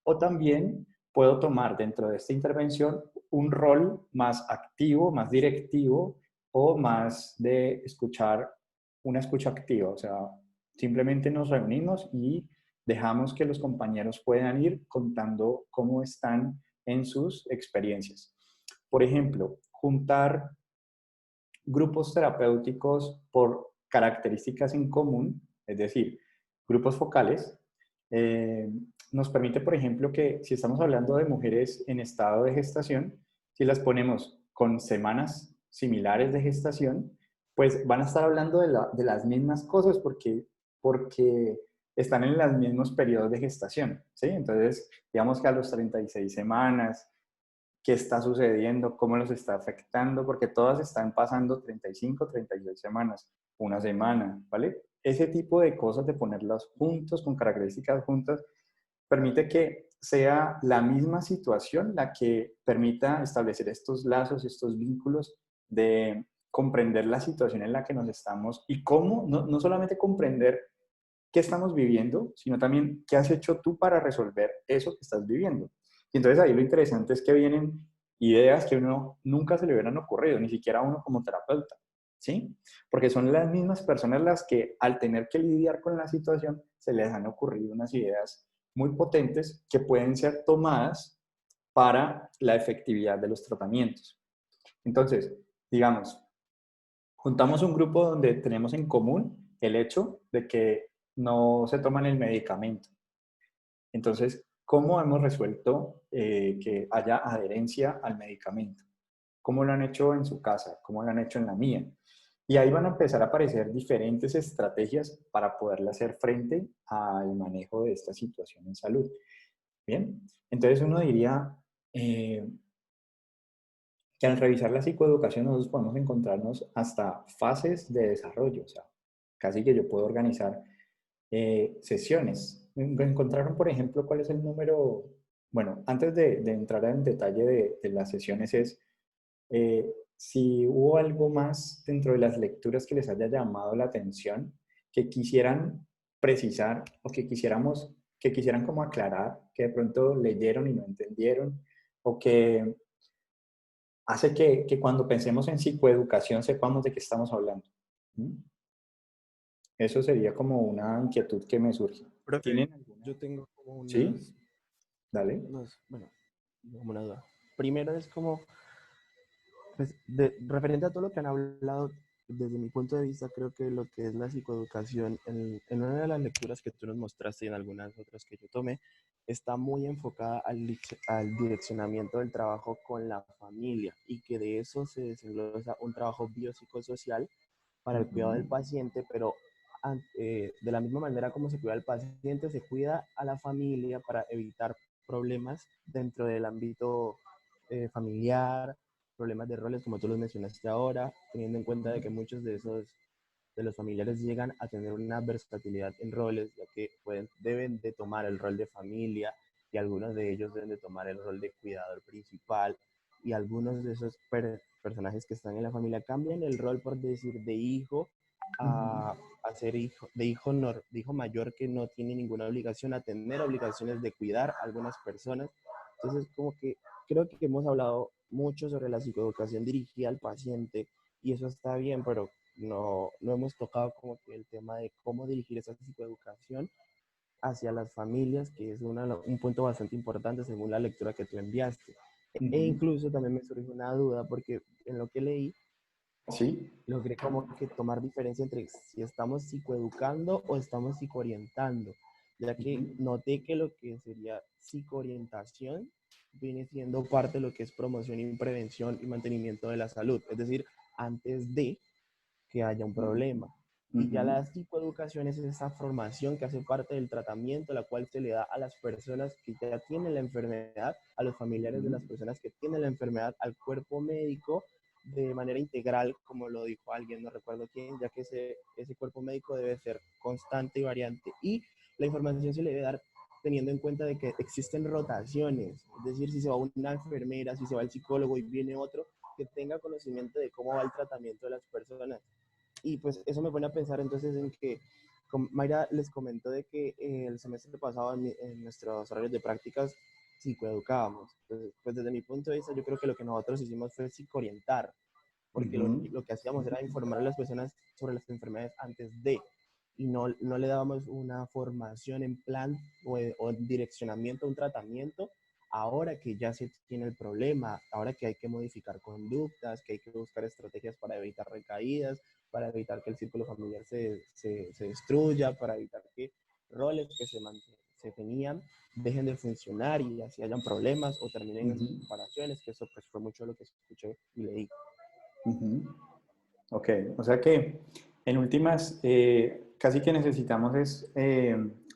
o también puedo tomar dentro de esta intervención un rol más activo, más directivo o más de escuchar, una escucha activa. O sea, simplemente nos reunimos y dejamos que los compañeros puedan ir contando cómo están en sus experiencias. Por ejemplo, juntar grupos terapéuticos por características en común, es decir, grupos focales, nos permite, por ejemplo, que si estamos hablando de mujeres en estado de gestación, si las ponemos con semanas similares de gestación, pues van a estar hablando de las mismas cosas porque están en los mismos periodos de gestación, ¿sí? Entonces, digamos que a los 36 semanas, qué está sucediendo, cómo los está afectando, porque todas están pasando 35, 36 semanas, una semana, ¿vale? Ese tipo de cosas, de ponerlas juntos, con características juntas, permite que sea la misma situación la que permita establecer estos lazos, estos vínculos de comprender la situación en la que nos estamos y cómo, no solamente comprender qué estamos viviendo, sino también qué has hecho tú para resolver eso que estás viviendo. Y entonces ahí lo interesante es que vienen ideas que a uno nunca se le hubieran ocurrido, ni siquiera a uno como terapeuta, ¿sí? Porque son las mismas personas las que al tener que lidiar con la situación se les han ocurrido unas ideas muy potentes que pueden ser tomadas para la efectividad de los tratamientos. Entonces, digamos, juntamos un grupo donde tenemos en común el hecho de que no se toman el medicamento. Entonces, ¿cómo hemos resuelto que haya adherencia al medicamento? ¿Cómo lo han hecho en su casa? ¿Cómo lo han hecho en la mía? Y ahí van a empezar a aparecer diferentes estrategias para poderle hacer frente al manejo de esta situación en salud. Bien, entonces uno diría eh, que al revisar la psicoeducación nosotros podemos encontrarnos hasta fases de desarrollo, o sea, casi que yo puedo organizar sesiones. Encontraron, por ejemplo, cuál es el número, bueno, antes de entrar en detalle de las sesiones es si hubo algo más dentro de las lecturas que les haya llamado la atención, que quisieran precisar o que quisieran como aclarar, que de pronto leyeron y no entendieron, o que hace que cuando pensemos en psicoeducación sepamos de qué estamos hablando. ¿Mm? Eso sería como una inquietud que me surge. Profe, ¿Tienen alguna? yo tengo como Sí, dale. bueno, como una duda. Primero es como, pues, referente a todo lo que han hablado, desde mi punto de vista, creo que lo que es la psicoeducación, en una de las lecturas que tú nos mostraste y en algunas otras que yo tomé, está muy enfocada al direccionamiento del trabajo con la familia y que de eso se desglosa un trabajo biopsicosocial para el cuidado del Ujú, paciente, pero de la misma manera como se cuida al paciente, se cuida a la familia para evitar problemas dentro del ámbito familiar, problemas de roles, como tú los mencionaste ahora, teniendo en cuenta de que muchos de los familiares llegan a tener una versatilidad en roles, ya que deben de tomar el rol de familia y algunos de ellos deben de tomar el rol de cuidador principal y algunos de esos personajes que están en la familia cambian el rol, por decir, de hijo ujú, a ser hijo, de hijo mayor que no tiene ninguna obligación, a tener obligaciones de cuidar a algunas personas. Entonces, como que creo que hemos hablado mucho sobre la psicoeducación dirigida al paciente y eso está bien, pero no hemos tocado como que el tema de cómo dirigir esa psicoeducación hacia las familias, que es un punto bastante importante según la lectura que tú enviaste. E ujú. incluso también me surgió una duda porque en lo que leí Sí. logré como que tomar diferencia entre si estamos psicoeducando o estamos psicoorientando, ya que Ujú, noté que lo que sería psicoorientación viene siendo parte de lo que es promoción y prevención y mantenimiento de la salud, es decir, antes de que haya un ujú, problema. Y ya ujú, la psicoeducación es esa formación que hace parte del tratamiento, la cual se le da a las personas que ya tienen la enfermedad, a los familiares de ujú, las personas que tienen la enfermedad, al cuerpo médico de manera integral, como lo dijo alguien, no recuerdo quién, ya que ese cuerpo médico debe ser constante y variante. Y la información se le debe dar teniendo en cuenta de que existen rotaciones, es decir, si se va una enfermera, si se va el psicólogo y viene otro, que tenga conocimiento de cómo va el tratamiento de las personas. Y pues eso me pone a pensar entonces en que Mayra les comentó de que el semestre pasado en nuestros horarios de prácticas psicoeducábamos. Entonces, pues desde mi punto de vista yo creo que lo que nosotros hicimos fue psicoorientar, porque ujú, lo que hacíamos era informar a las personas sobre las enfermedades antes de, y no le dábamos una formación en plan o direccionamiento a un tratamiento ahora que ya se tiene el problema, ahora que hay que modificar conductas, que hay que buscar estrategias para evitar recaídas, para evitar que el círculo familiar se destruya, para evitar que roles que se tenían dejen de funcionar y así hayan problemas o terminen en ujú, separaciones, que eso pues fue mucho lo que escuché y leí. ujú. Ok, o sea que en últimas, casi que necesitamos es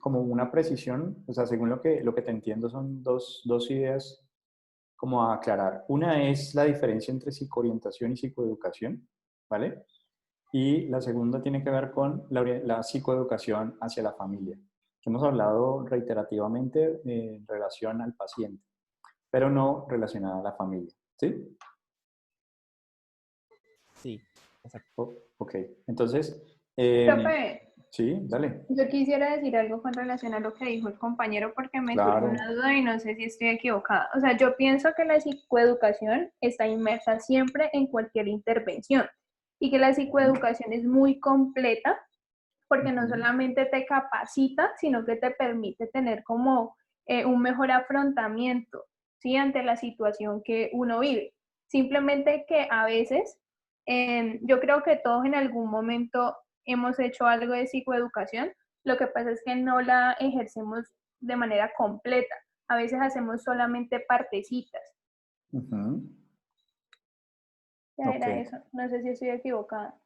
como una precisión, o sea, según lo que te entiendo son dos ideas como a aclarar. Una es la diferencia entre psicoorientación y psicoeducación, ¿vale? Y la segunda tiene que ver con la psicoeducación hacia la familia, que hemos hablado reiterativamente en relación al paciente, pero no relacionada a la familia, ¿sí? Sí, exacto. Ok, entonces, eh, Profe, Sí, dale. Yo quisiera decir algo con relación a lo que dijo el compañero porque me surge Claro. una duda y no sé si estoy equivocada. O sea, yo pienso que la psicoeducación está inmersa siempre en cualquier intervención y que la psicoeducación es muy completa porque no Ujú. solamente te capacita, sino que te permite tener como un mejor afrontamiento, ¿sí? Ante la situación que uno vive. Simplemente que a veces, yo creo que todos en algún momento hemos hecho algo de psicoeducación, lo que pasa es que no la ejercemos de manera completa. A veces hacemos solamente partecitas. Ujú. Ya Ok. era eso. No sé si estoy equivocada.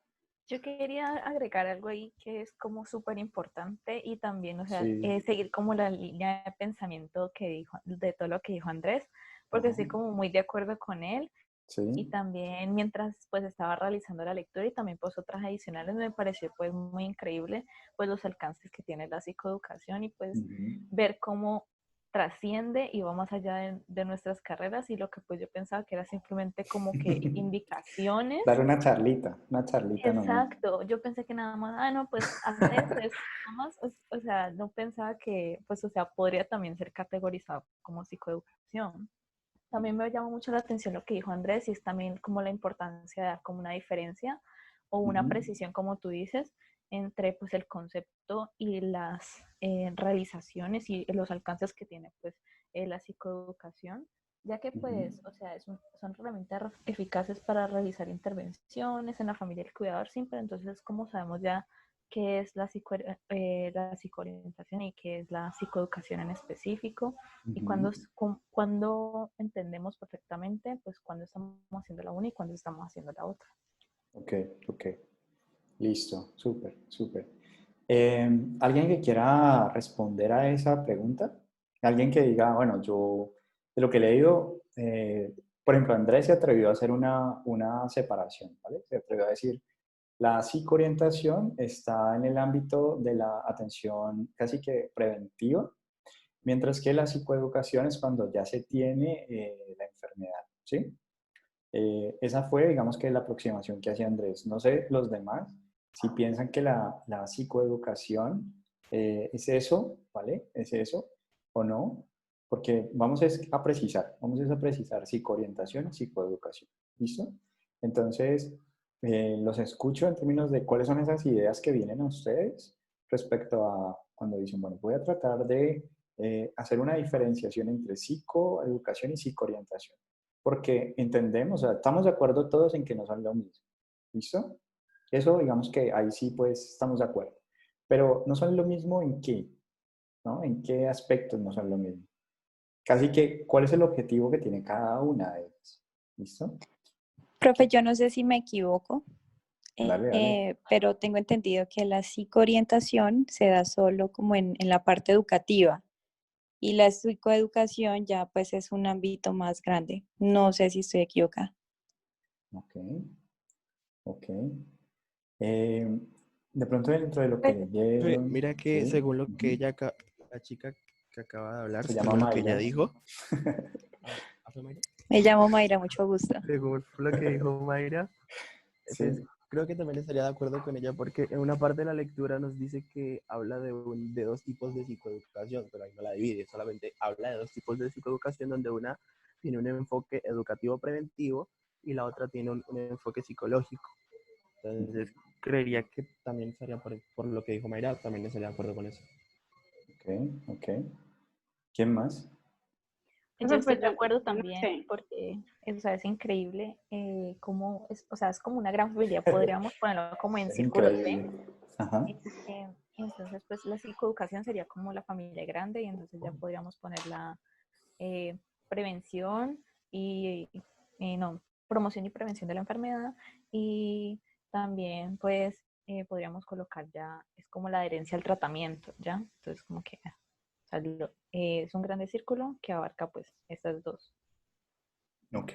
Yo quería agregar algo ahí que es como súper importante y también, o sea, Sí. seguir como la línea de pensamiento que dijo, de todo lo que dijo Andrés, porque Ajá. estoy como muy de acuerdo con él. Y Sí. también mientras pues estaba realizando la lectura y también pues otras adicionales me pareció pues muy increíble pues los alcances que tiene la psicoeducación y pues Ujú. ver cómo trasciende y va más allá de nuestras carreras y lo que pues yo pensaba que era simplemente como que indicaciones. Dar una charlita nomás. Exacto, yo pensé que nada más, ah, no, pues hacer esto, nada más, o sea, no pensaba que, pues, o sea, podría también ser categorizado como psicoeducación. También me llama mucho la atención lo que dijo Andrés y es también como la importancia de dar como una diferencia o una Ujú. precisión, como tú dices, entre pues el concepto y las realizaciones y los alcances que tiene pues la psicoeducación, ya que pues, o sea, son herramientas eficaces para realizar intervenciones en la familia y el cuidador simple, entonces como sabemos ya qué es la psicoorientación y qué es la psicoeducación en específico, y Ujú. cuando entendemos perfectamente, pues cuando estamos haciendo la una y cuando estamos haciendo la otra. Ok, ok. Listo, súper, súper. ¿Alguien que quiera responder a esa pregunta? Alguien que diga, bueno, yo de lo que he leído, por ejemplo, Andrés se atrevió a hacer una separación, ¿vale? Se atrevió a decir, la psicoorientación está en el ámbito de la atención casi que preventiva, mientras que la psicoeducación es cuando ya se tiene la enfermedad, ¿sí? Esa fue, digamos que la aproximación que hacía Andrés. No sé los demás si piensan que la psicoeducación es eso, ¿vale? ¿Es eso o no? Porque vamos a precisar psicoorientación y psicoeducación. ¿Listo? Entonces, los escucho en términos de cuáles son esas ideas que vienen a ustedes respecto a cuando dicen, bueno, voy a tratar de hacer una diferenciación entre psicoeducación y psicoorientación porque entendemos, o sea, estamos de acuerdo todos en que no son lo mismo. ¿Listo? Eso, digamos que ahí sí, pues, estamos de acuerdo. Pero no son lo mismo en qué, ¿no? En qué aspectos no son lo mismo. Casi que, ¿cuál es el objetivo que tiene cada una de ellas? ¿Listo? Profe, yo no sé si me equivoco, Dale, dale. pero tengo entendido que la psicoorientación se da solo como en la parte educativa y la psicoeducación ya pues es un ámbito más grande. No sé si estoy equivocada. Ok, ok. De pronto dentro de lo que Pues, leyeron, Mira que ¿sí? según lo que Ujú. ella, la chica que acaba de hablar, Se llama según lo que ella Mayra. dijo, ¿fue Mayra? Me llamo Mayra, mucho gusto. Según lo que dijo Mayra, pues Sí. creo que también estaría de acuerdo con ella porque en una parte de la lectura nos dice que habla de dos tipos de psicoeducación, pero ahí no la divide, solamente habla de dos tipos de psicoeducación donde una tiene un enfoque educativo preventivo y la otra tiene un enfoque psicológico. Entonces, creería que también estaría por lo que dijo Mayra, también estaría de acuerdo con eso. Ok, ok. ¿Quién más? yo estoy Pues de acuerdo yo no también sé. porque o sea, es increíble cómo, o sea, es como una gran familia, podríamos ponerlo como en Es círculos B. increíble. Ajá. Entonces, pues la psicoeducación sería como la familia grande y entonces ya podríamos poner la prevención y no, promoción y prevención de la enfermedad y también pues podríamos colocar ya, es como la adherencia al tratamiento, ¿ya? Entonces como que o sea, es un grande círculo que abarca pues estas dos. Ok.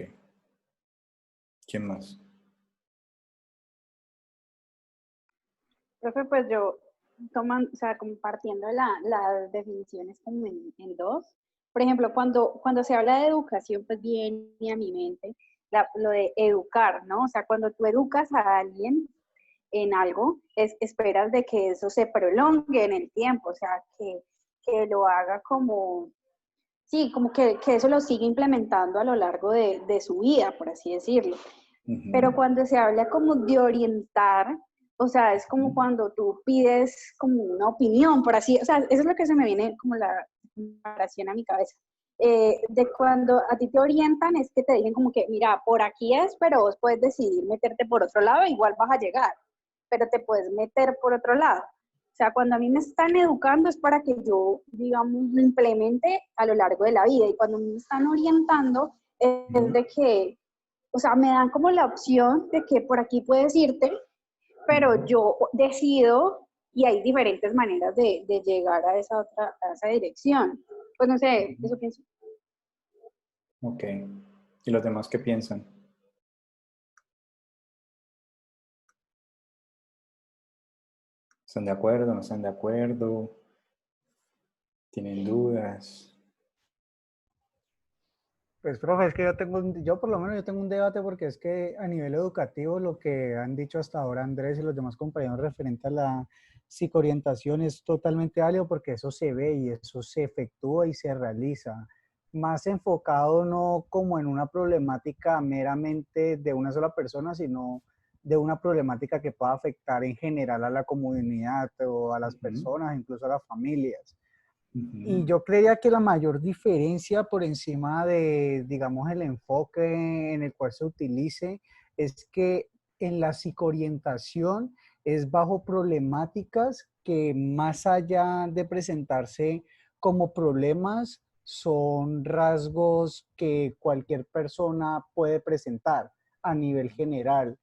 ¿Quién más? Profe, pues yo o sea, compartiendo las definiciones como en dos. Por ejemplo, cuando se habla de educación, pues viene a mi mente lo de educar, ¿no? O sea, cuando tú educas a alguien, en algo, esperas de que eso se prolongue en el tiempo, o sea, que lo haga como, sí, como que eso lo siga implementando a lo largo de su vida, por así decirlo. Pero cuando se habla como de orientar, o sea, es como cuando tú pides como una opinión, por así, o sea, eso es lo que se me viene como la comparación a mi cabeza. De cuando a ti te orientan es que te dicen como que, mira, por aquí es, pero vos puedes decidir meterte por otro lado, igual vas a llegar, pero te puedes meter por otro lado. O sea, cuando a mí me están educando es para que yo, digamos, lo implemente a lo largo de la vida, y cuando me están orientando es de que, o sea, me dan como la opción de que por aquí puedes irte, pero yo decido, y hay diferentes maneras de llegar a esa otra, a esa dirección. Pues no sé, eso pienso. Ok. ¿Y los demás qué piensan? ¿Están de acuerdo? ¿No están de acuerdo? ¿Tienen dudas? Pues, profe, es que yo por lo menos yo tengo un debate porque es que a nivel educativo lo que han dicho hasta ahora Andrés y los demás compañeros referente a la psicoorientación es totalmente válido porque eso se ve y eso se efectúa y se realiza. Más enfocado no como en una problemática meramente de una sola persona, sino de una problemática que pueda afectar en general a la comunidad o a las personas, incluso a las familias. Y yo creía que la mayor diferencia por encima de, digamos, el enfoque en el cual se utilice es que en la psicoorientación es bajo problemáticas que más allá de presentarse como problemas, son rasgos que cualquier persona puede presentar a nivel general.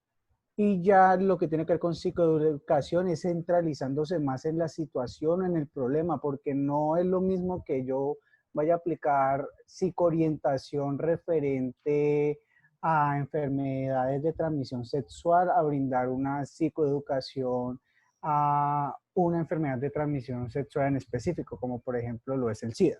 Y ya lo que tiene que ver con psicoeducación es centralizándose más en la situación, en el problema, porque no es lo mismo que yo vaya a aplicar psicoorientación referente a enfermedades de transmisión sexual, a brindar una psicoeducación a una enfermedad de transmisión sexual en específico, como por ejemplo lo es el SIDA.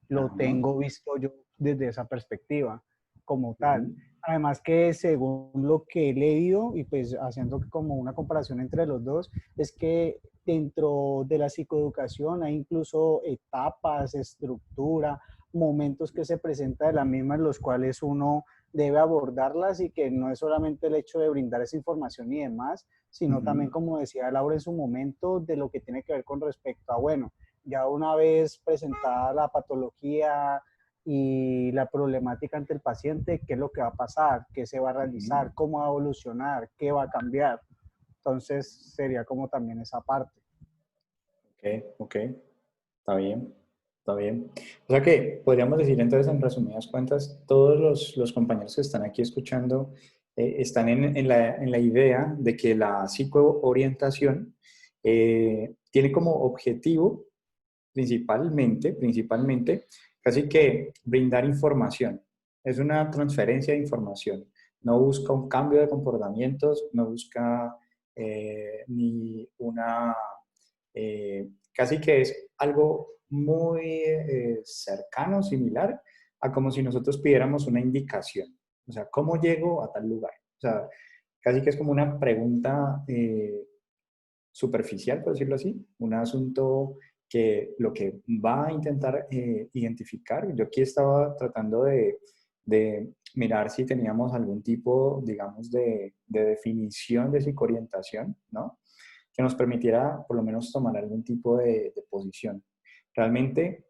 Lo tengo visto yo desde esa perspectiva como tal. Además que según lo que he leído y pues haciendo como una comparación entre los dos, es que dentro de la psicoeducación hay incluso etapas, estructura, momentos que se presentan de la misma en los cuales uno debe abordarlas y que no es solamente el hecho de brindar esa información y demás, sino también, como decía Laura en su momento, de lo que tiene que ver con respecto a, bueno, ya una vez presentada la patología y la problemática ante el paciente, qué es lo que va a pasar, qué se va a realizar, cómo va a evolucionar, qué va a cambiar. Entonces sería como también esa parte. Ok, está bien, está bien. O sea que podríamos decir entonces, en resumidas cuentas, todos los compañeros que están aquí escuchando están en la idea de que la psicoorientación tiene como objetivo principalmente, casi que brindar información. Es una transferencia de información. No busca un cambio de comportamientos, no busca ni una... casi que es algo muy cercano, similar a como si nosotros pidiéramos una indicación. O sea, ¿cómo llego a tal lugar? O sea, casi que es como una pregunta superficial, por decirlo así, un asunto que lo que va a intentar identificar, yo aquí estaba tratando de mirar si teníamos algún tipo, digamos, de definición de psicoorientación, ¿no? Que nos permitiera por lo menos tomar algún tipo de posición. Realmente,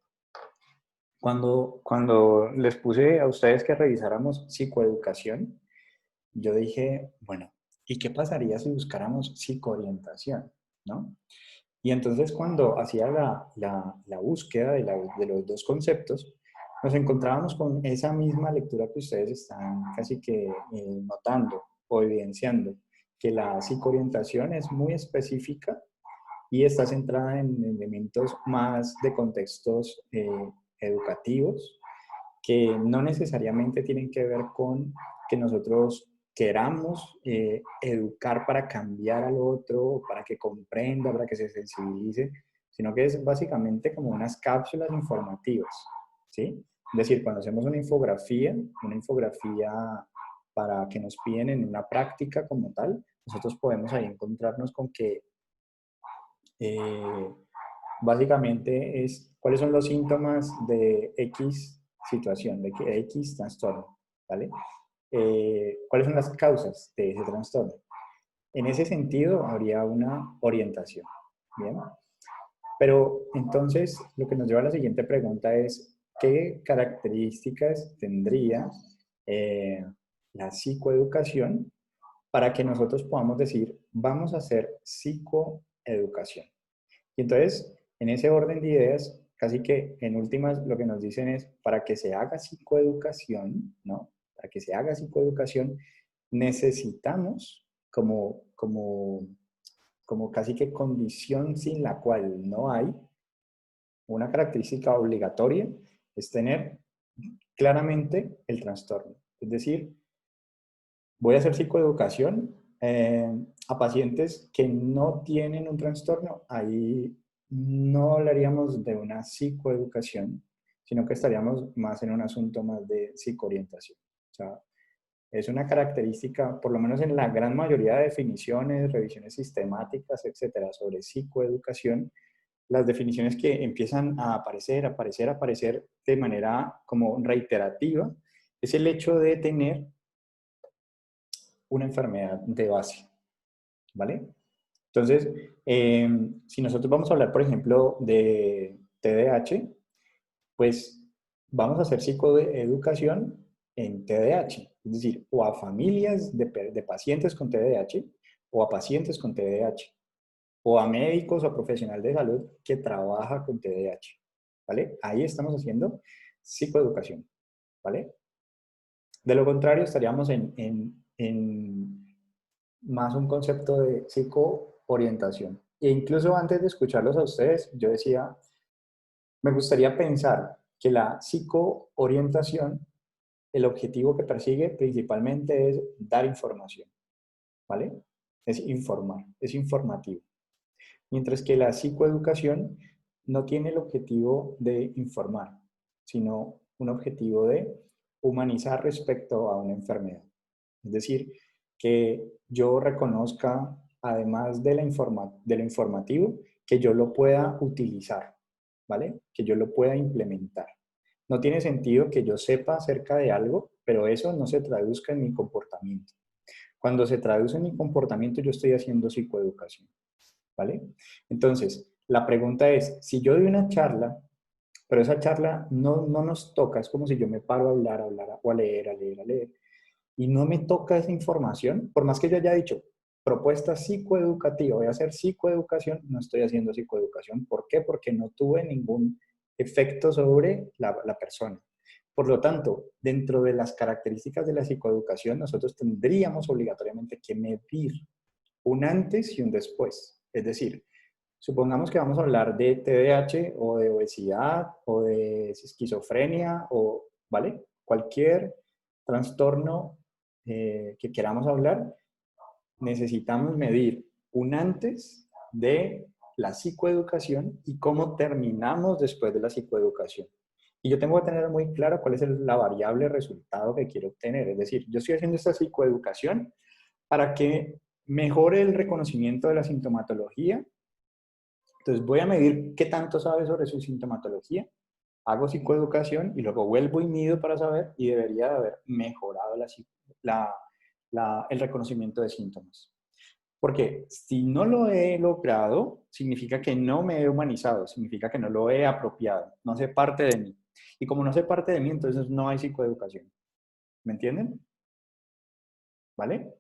cuando les puse a ustedes que revisáramos psicoeducación, yo dije, bueno, ¿y qué pasaría si buscáramos psicoorientación? ¿No? Y entonces cuando hacía la búsqueda de los dos conceptos, nos encontrábamos con esa misma lectura que ustedes están casi que notando o evidenciando, que la psicoorientación es muy específica y está centrada en elementos más de contextos educativos que no necesariamente tienen que ver con que nosotros queramos educar para cambiar al otro, para que comprenda, para que se sensibilice, sino que es básicamente como unas cápsulas informativas, ¿sí? Es decir, cuando hacemos una infografía para que nos piden en una práctica como tal, nosotros podemos ahí encontrarnos con que básicamente es cuáles son los síntomas de X situación, de que X trastorno, ¿vale? ¿Cuáles son las causas de ese trastorno? En ese sentido, habría una orientación, ¿bien? Pero entonces, lo que nos lleva a la siguiente pregunta es, ¿qué características tendría la psicoeducación para que nosotros podamos decir, vamos a hacer psicoeducación? Y entonces, en ese orden de ideas, casi que en últimas lo que nos dicen es, para que se haga psicoeducación, ¿no? Para que se haga psicoeducación, necesitamos como casi que condición sin la cual no hay, una característica obligatoria, es tener claramente el trastorno. Es decir, voy a hacer psicoeducación a pacientes que no tienen un trastorno. Ahí no hablaríamos de una psicoeducación, sino que estaríamos más en un asunto más de psicoorientación. O sea, es una característica, por lo menos en la gran mayoría de definiciones, revisiones sistemáticas, etcétera, sobre psicoeducación, las definiciones que empiezan a aparecer de manera como reiterativa, es el hecho de tener una enfermedad de base, ¿vale? Entonces, si nosotros vamos a hablar, por ejemplo, de TDAH, pues vamos a hacer psicoeducación en TDAH, es decir, o a familias de pacientes con TDAH o a pacientes con TDAH, o a médicos o profesional de salud que trabaja con TDAH, ¿vale? Ahí estamos haciendo psicoeducación, ¿vale? De lo contrario, estaríamos en más un concepto de psicoorientación. E incluso antes de escucharlos a ustedes, yo decía, me gustaría pensar que la psicoorientación, el objetivo que persigue principalmente es dar información, ¿vale? Es informar, es informativo. Mientras que la psicoeducación no tiene el objetivo de informar, sino un objetivo de humanizar respecto a una enfermedad. Es decir, que yo reconozca, además de lo informativo, que yo lo pueda utilizar, ¿vale? Que yo lo pueda implementar. No tiene sentido que yo sepa acerca de algo, pero eso no se traduzca en mi comportamiento. Cuando se traduce en mi comportamiento, yo estoy haciendo psicoeducación, ¿vale? Entonces, la pregunta es, si yo doy una charla, pero esa charla no nos toca, es como si yo me paro a hablar, o a leer, y no me toca esa información, por más que yo haya dicho propuesta psicoeducativa, voy a hacer psicoeducación, no estoy haciendo psicoeducación. ¿Por qué? Porque no tuve ningún efecto sobre la persona. Por lo tanto, dentro de las características de la psicoeducación, nosotros tendríamos obligatoriamente que medir un antes y un después. Es decir, supongamos que vamos a hablar de TDAH o de obesidad o de esquizofrenia o, ¿vale? Cualquier trastorno que queramos hablar, necesitamos medir un antes de la psicoeducación y cómo terminamos después de la psicoeducación. Y yo tengo que tener muy claro cuál es la variable resultado que quiero obtener. Es decir, yo estoy haciendo esta psicoeducación para que mejore el reconocimiento de la sintomatología. Entonces voy a medir qué tanto sabe sobre su sintomatología, hago psicoeducación y luego vuelvo y mido para saber y debería de haber mejorado el reconocimiento de síntomas. Porque si no lo he logrado, significa que no me he humanizado, significa que no lo he apropiado, no hace parte de mí. Y como no hace parte de mí, entonces no hay psicoeducación. ¿Me entienden? ¿Vale?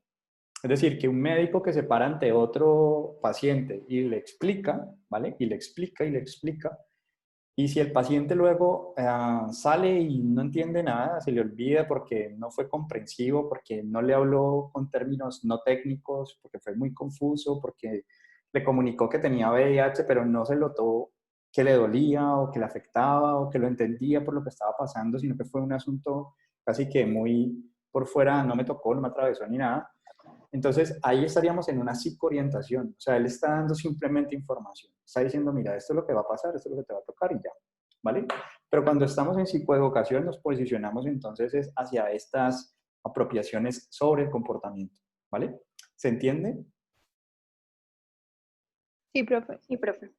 Es decir, que un médico que se para ante otro paciente y le explica, ¿vale? Y le explica, y si el paciente luego sale y no entiende nada, se le olvida porque no fue comprensivo, porque no le habló con términos no técnicos, porque fue muy confuso, porque le comunicó que tenía VIH, pero no se notó que le dolía o que le afectaba o que lo entendía por lo que estaba pasando, sino que fue un asunto casi que muy por fuera, no me tocó, no me atravesó ni nada. Entonces, ahí estaríamos en una psicoorientación. O sea, él está dando simplemente información. Está diciendo, mira, esto es lo que va a pasar, esto es lo que te va a tocar y ya. ¿Vale? Pero cuando estamos en psicoeducación, nos posicionamos entonces hacia estas apropiaciones sobre el comportamiento. ¿Vale? ¿Se entiende? Sí, profe. Sí, profe.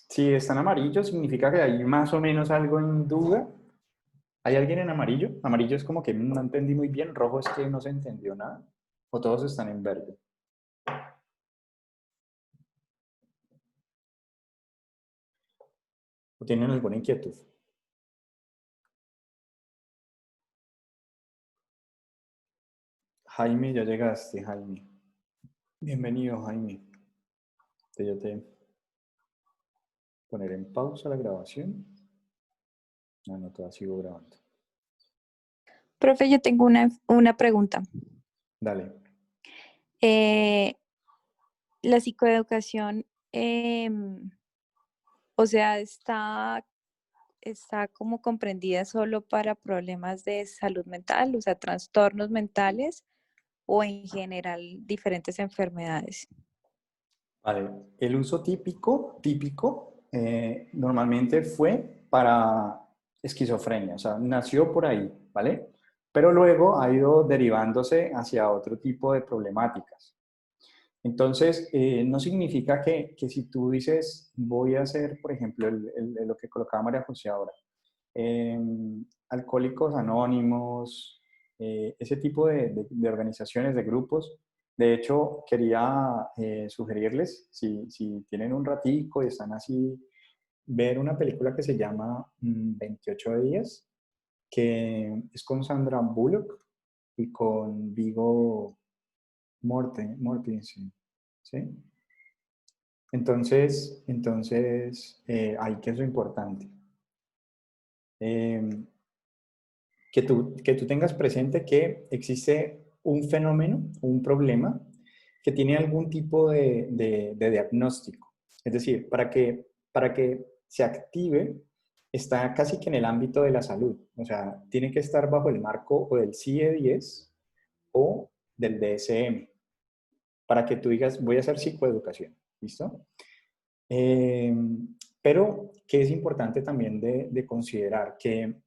Si está en amarillo, significa que hay más o menos algo en duda. ¿Hay alguien en amarillo? Amarillo es como que no entendí muy bien, rojo es que no se entendió nada, o todos están en verde. ¿O tienen alguna inquietud? Jaime, ya llegaste, Jaime. Bienvenido, Jaime. Yo te poner en pausa la grabación. No, todavía sigo grabando. Profe, yo tengo una pregunta. Dale. La psicoeducación, o sea, está como comprendida solo para problemas de salud mental, o sea, trastornos mentales o en general diferentes enfermedades. Vale, el uso típico normalmente fue para esquizofrenia, o sea, nació por ahí, ¿vale? Pero luego ha ido derivándose hacia otro tipo de problemáticas. Entonces, no significa que si tú dices, voy a hacer, por ejemplo, lo que colocaba María José ahora, Alcohólicos Anónimos, ese tipo de organizaciones, de grupos. De hecho, quería sugerirles, si tienen un ratico y están así, ver una película que se llama 28 días, que es con Sandra Bullock y con Viggo Mortensen, ¿sí? Entonces ahí que es lo importante. Que tú tengas presente que existe un fenómeno, un problema, que tiene algún tipo de diagnóstico. Es decir, para que se active, está casi que en el ámbito de la salud. O sea, tiene que estar bajo el marco o del CIE-10 o del DSM, para que tú digas, voy a hacer psicoeducación. ¿Listo? Eh, pero que es importante también de considerar que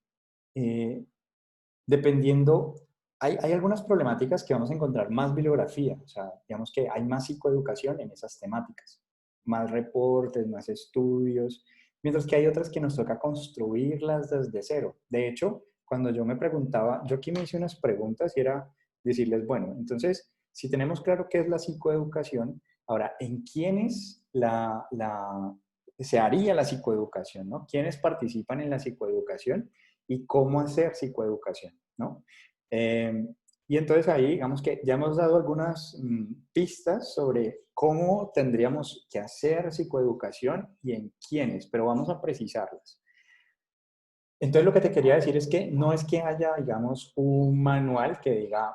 dependiendo, hay algunas problemáticas que vamos a encontrar más bibliografía, o sea, digamos que hay más psicoeducación en esas temáticas, más reportes, más estudios, mientras que hay otras que nos toca construirlas desde cero. De hecho, cuando yo me preguntaba, yo aquí me hice unas preguntas y era decirles, bueno, entonces, si tenemos claro qué es la psicoeducación, ahora, ¿en quiénes se haría la psicoeducación, ¿no? ¿Quiénes participan en la psicoeducación? Y cómo hacer psicoeducación, ¿no? Y entonces ahí, digamos que ya hemos dado algunas pistas sobre cómo tendríamos que hacer psicoeducación y en quiénes, pero vamos a precisarlas. Entonces lo que te quería decir es que no es que haya, digamos, un manual que diga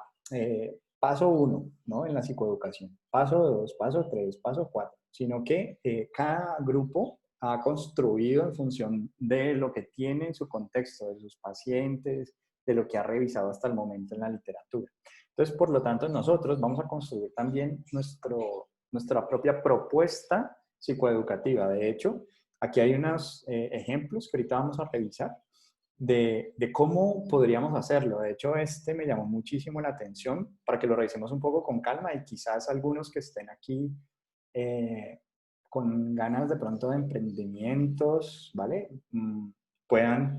paso 1, ¿no? En la psicoeducación, paso 2, paso 3, paso 4, sino que cada grupo ha construido en función de lo que tiene en su contexto, de sus pacientes, de lo que ha revisado hasta el momento en la literatura. Entonces, por lo tanto, nosotros vamos a construir también nuestra propia propuesta psicoeducativa. De hecho, aquí hay unos ejemplos que ahorita vamos a revisar de cómo podríamos hacerlo. De hecho, este me llamó muchísimo la atención para que lo revisemos un poco con calma y quizás algunos que estén aquí con ganas de pronto de emprendimientos, ¿vale? Puedan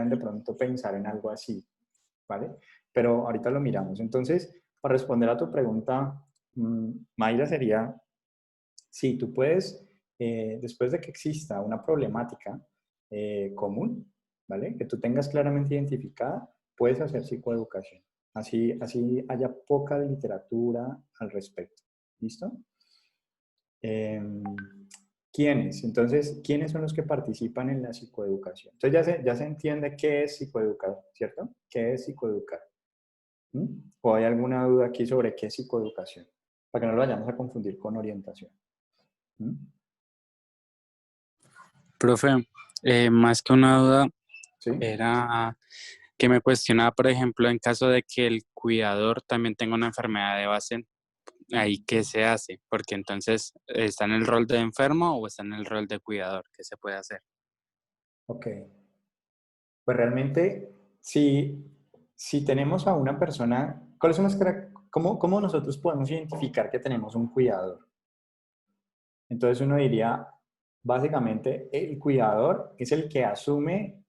de pronto pensar en algo así, ¿vale? Pero ahorita lo miramos. Entonces, para responder a tu pregunta, Mayra, sería, sí, tú puedes, después de que exista una problemática común, ¿vale? Que tú tengas claramente identificada, puedes hacer psicoeducación. Así haya poca literatura al respecto. ¿Listo? ¿Quiénes? Entonces, ¿quiénes son los que participan en la psicoeducación? Entonces ya se entiende qué es psicoeducar, ¿cierto? ¿Qué es psicoeducar? ¿Mm? ¿O hay alguna duda aquí sobre qué es psicoeducación? Para que no lo vayamos a confundir con orientación. ¿Mm? Profe, más que una duda, ¿Sí? era que me cuestionaba, por ejemplo, en caso de que el cuidador también tenga una enfermedad de base, ¿ahí qué se hace? Porque entonces, ¿está en el rol de enfermo o está en el rol de cuidador? ¿Qué se puede hacer? Ok. Pues realmente, si tenemos a una persona, ¿cuáles son ¿cómo nosotros podemos identificar que tenemos un cuidador? Entonces uno diría, básicamente, el cuidador es el que asume,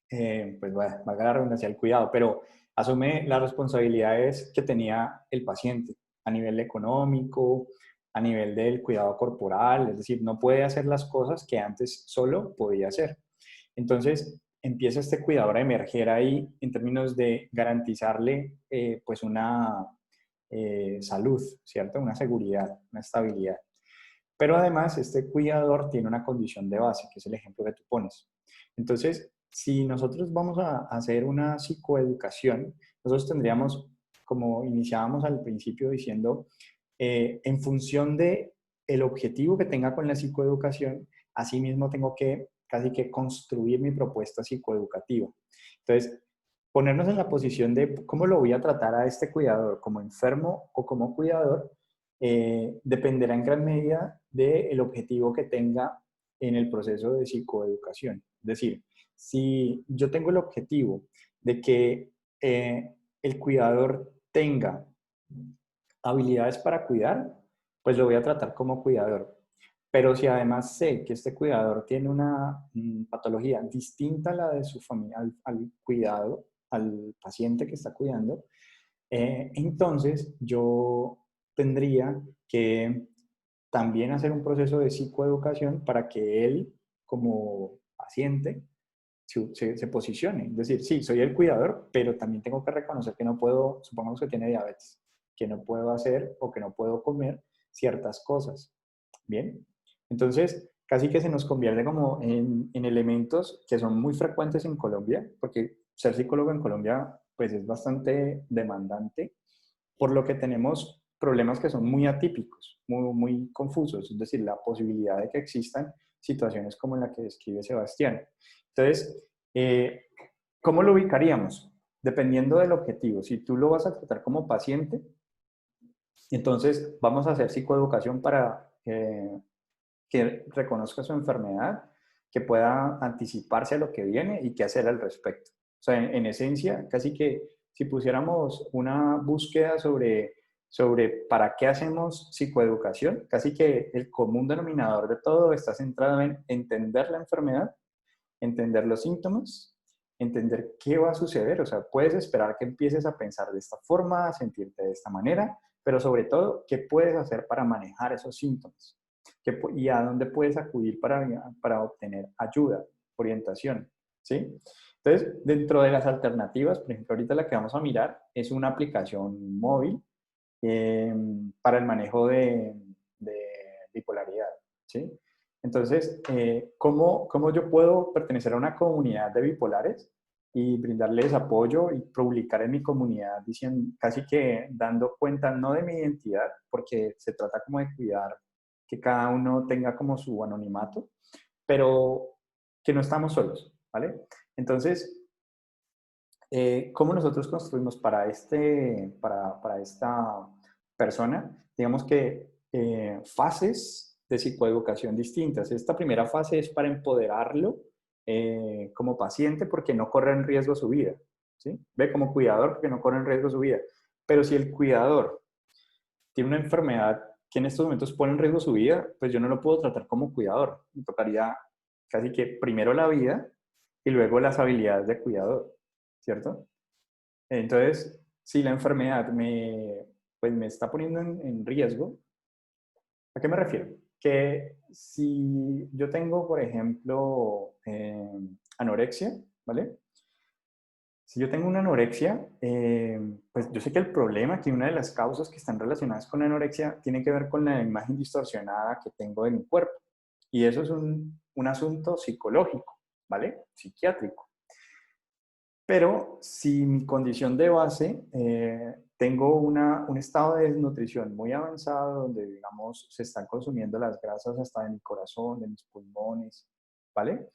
pues bueno, valga la redundancia, el cuidado, pero asume las responsabilidades que tenía el paciente a nivel económico, a nivel del cuidado corporal, es decir, no puede hacer las cosas que antes solo podía hacer. Entonces, empieza este cuidador a emerger ahí en términos de garantizarle pues una salud, ¿cierto? Una seguridad, una estabilidad. Pero además, este cuidador tiene una condición de base, que es el ejemplo que tú pones. Entonces, si nosotros vamos a hacer una psicoeducación, nosotros tendríamos, como iniciábamos al principio diciendo, en función de el objetivo que tenga con la psicoeducación, asimismo tengo que casi que construir mi propuesta psicoeducativa. Entonces, ponernos en la posición de cómo lo voy a tratar a este cuidador, como enfermo o como cuidador, dependerá en gran medida del objetivo que tenga en el proceso de psicoeducación. Es decir, si yo tengo el objetivo de que el cuidador tenga habilidades para cuidar, pues lo voy a tratar como cuidador. Pero si además sé que este cuidador tiene una patología distinta a la de su familia, al cuidado, al paciente que está cuidando, entonces yo tendría que también hacer un proceso de psicoeducación para que él, como paciente, se posicione. Es decir, sí, soy el cuidador, pero también tengo que reconocer que no puedo, supongamos que tiene diabetes, que no puedo hacer o que no puedo comer ciertas cosas. Bien, entonces casi que se nos convierte como en elementos que son muy frecuentes en Colombia, porque ser psicólogo en Colombia pues es bastante demandante, por lo que tenemos problemas que son muy atípicos, muy confusos, es decir, la posibilidad de que existan situaciones como la que describe Sebastián. Entonces, ¿cómo lo ubicaríamos? Dependiendo del objetivo. Si tú lo vas a tratar como paciente, entonces vamos a hacer psicoeducación para que reconozca su enfermedad, que pueda anticiparse a lo que viene y qué hacer al respecto. O sea, en esencia, casi que si pusiéramos una búsqueda sobre para qué hacemos psicoeducación, casi que el común denominador de todo está centrado en entender la enfermedad, entender los síntomas, entender qué va a suceder. O sea, puedes esperar que empieces a pensar de esta forma, a sentirte de esta manera, pero sobre todo, ¿qué puedes hacer para manejar esos síntomas? ¿Y a dónde puedes acudir para obtener ayuda, orientación? ¿Sí? Entonces, dentro de las alternativas, por ejemplo, ahorita la que vamos a mirar es una aplicación móvil para el manejo de bipolaridad. ¿Sí? Entonces, ¿cómo yo puedo pertenecer a una comunidad de bipolares y brindarles apoyo y publicar en mi comunidad diciendo, casi que dando cuenta no de mi identidad, porque se trata como de cuidar que cada uno tenga como su anonimato, pero que no estamos solos, ¿vale? Entonces, ¿cómo nosotros construimos para esta persona? Digamos que fases de psicoeducación distintas. Esta primera fase es para empoderarlo como paciente porque no corre en riesgo su vida, ¿sí? Ve como cuidador porque no corre en riesgo su vida. Pero si el cuidador tiene una enfermedad que en estos momentos pone en riesgo su vida, pues yo no lo puedo tratar como cuidador. Me tocaría casi que primero la vida y luego las habilidades de cuidador, ¿cierto? Entonces, si la enfermedad pues me está poniendo en riesgo, ¿a qué me refiero? Que si yo tengo, por ejemplo, anorexia, ¿vale? Si yo tengo una anorexia, pues yo sé que el problema, que una de las causas que están relacionadas con la anorexia tiene que ver con la imagen distorsionada que tengo de mi cuerpo. Y eso es un asunto psicológico, ¿vale? Psiquiátrico. Pero si mi condición de base, tengo un estado de desnutrición muy avanzado, donde, digamos, se están consumiendo las grasas hasta de mi corazón, de mis pulmones, ¿vale?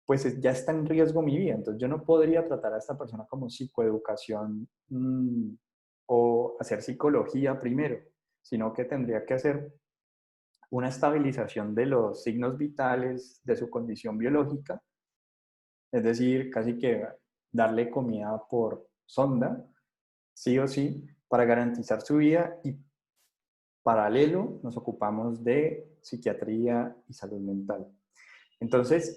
Pues ya está en riesgo mi vida. Entonces yo no podría tratar a esta persona como psicoeducación o hacer psicología primero, sino que tendría que hacer una estabilización de los signos vitales de su condición biológica, es decir, casi que darle comida por sonda, sí o sí, para garantizar su vida y paralelo nos ocupamos de psiquiatría y salud mental. Entonces,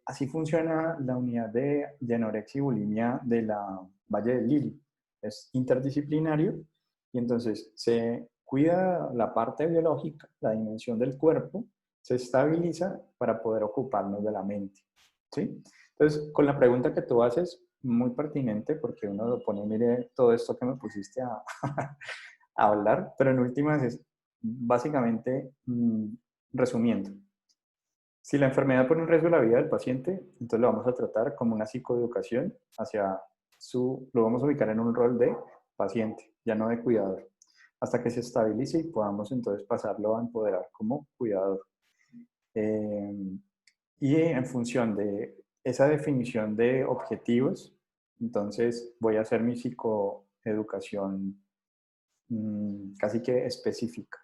así funciona la unidad de anorexia y bulimia de la Valle del Lili. Es interdisciplinario y entonces se cuida la parte biológica, la dimensión del cuerpo, se estabiliza para poder ocuparnos de la mente. ¿Sí? Entonces, con la pregunta que tú haces, muy pertinente porque uno lo pone, mire todo esto que me pusiste a, a hablar, pero en últimas es básicamente resumiendo. Si la enfermedad pone en riesgo la vida del paciente, entonces lo vamos a tratar como una psicoeducación lo vamos a ubicar en un rol de paciente, ya no de cuidador, hasta que se estabilice y podamos entonces pasarlo a empoderar como cuidador. Y en función de esa definición de objetivos, entonces voy a hacer mi psicoeducación casi que específica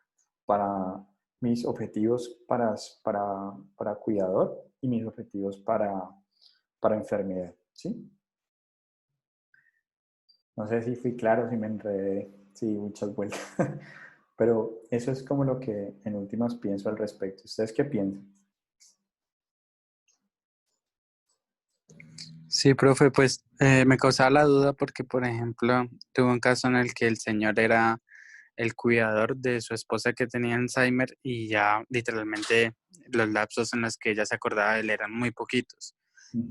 para mis objetivos para cuidador y mis objetivos para enfermedad, ¿sí? No sé si fui claro, si me enredé, sí, muchas vueltas, pero eso es como lo que en últimas pienso al respecto. ¿Ustedes qué piensan? Sí, profe, pues me causaba la duda porque, por ejemplo, tuve un caso en el que el señor era el cuidador de su esposa que tenía Alzheimer y ya literalmente los lapsos en los que ella se acordaba de él eran muy poquitos.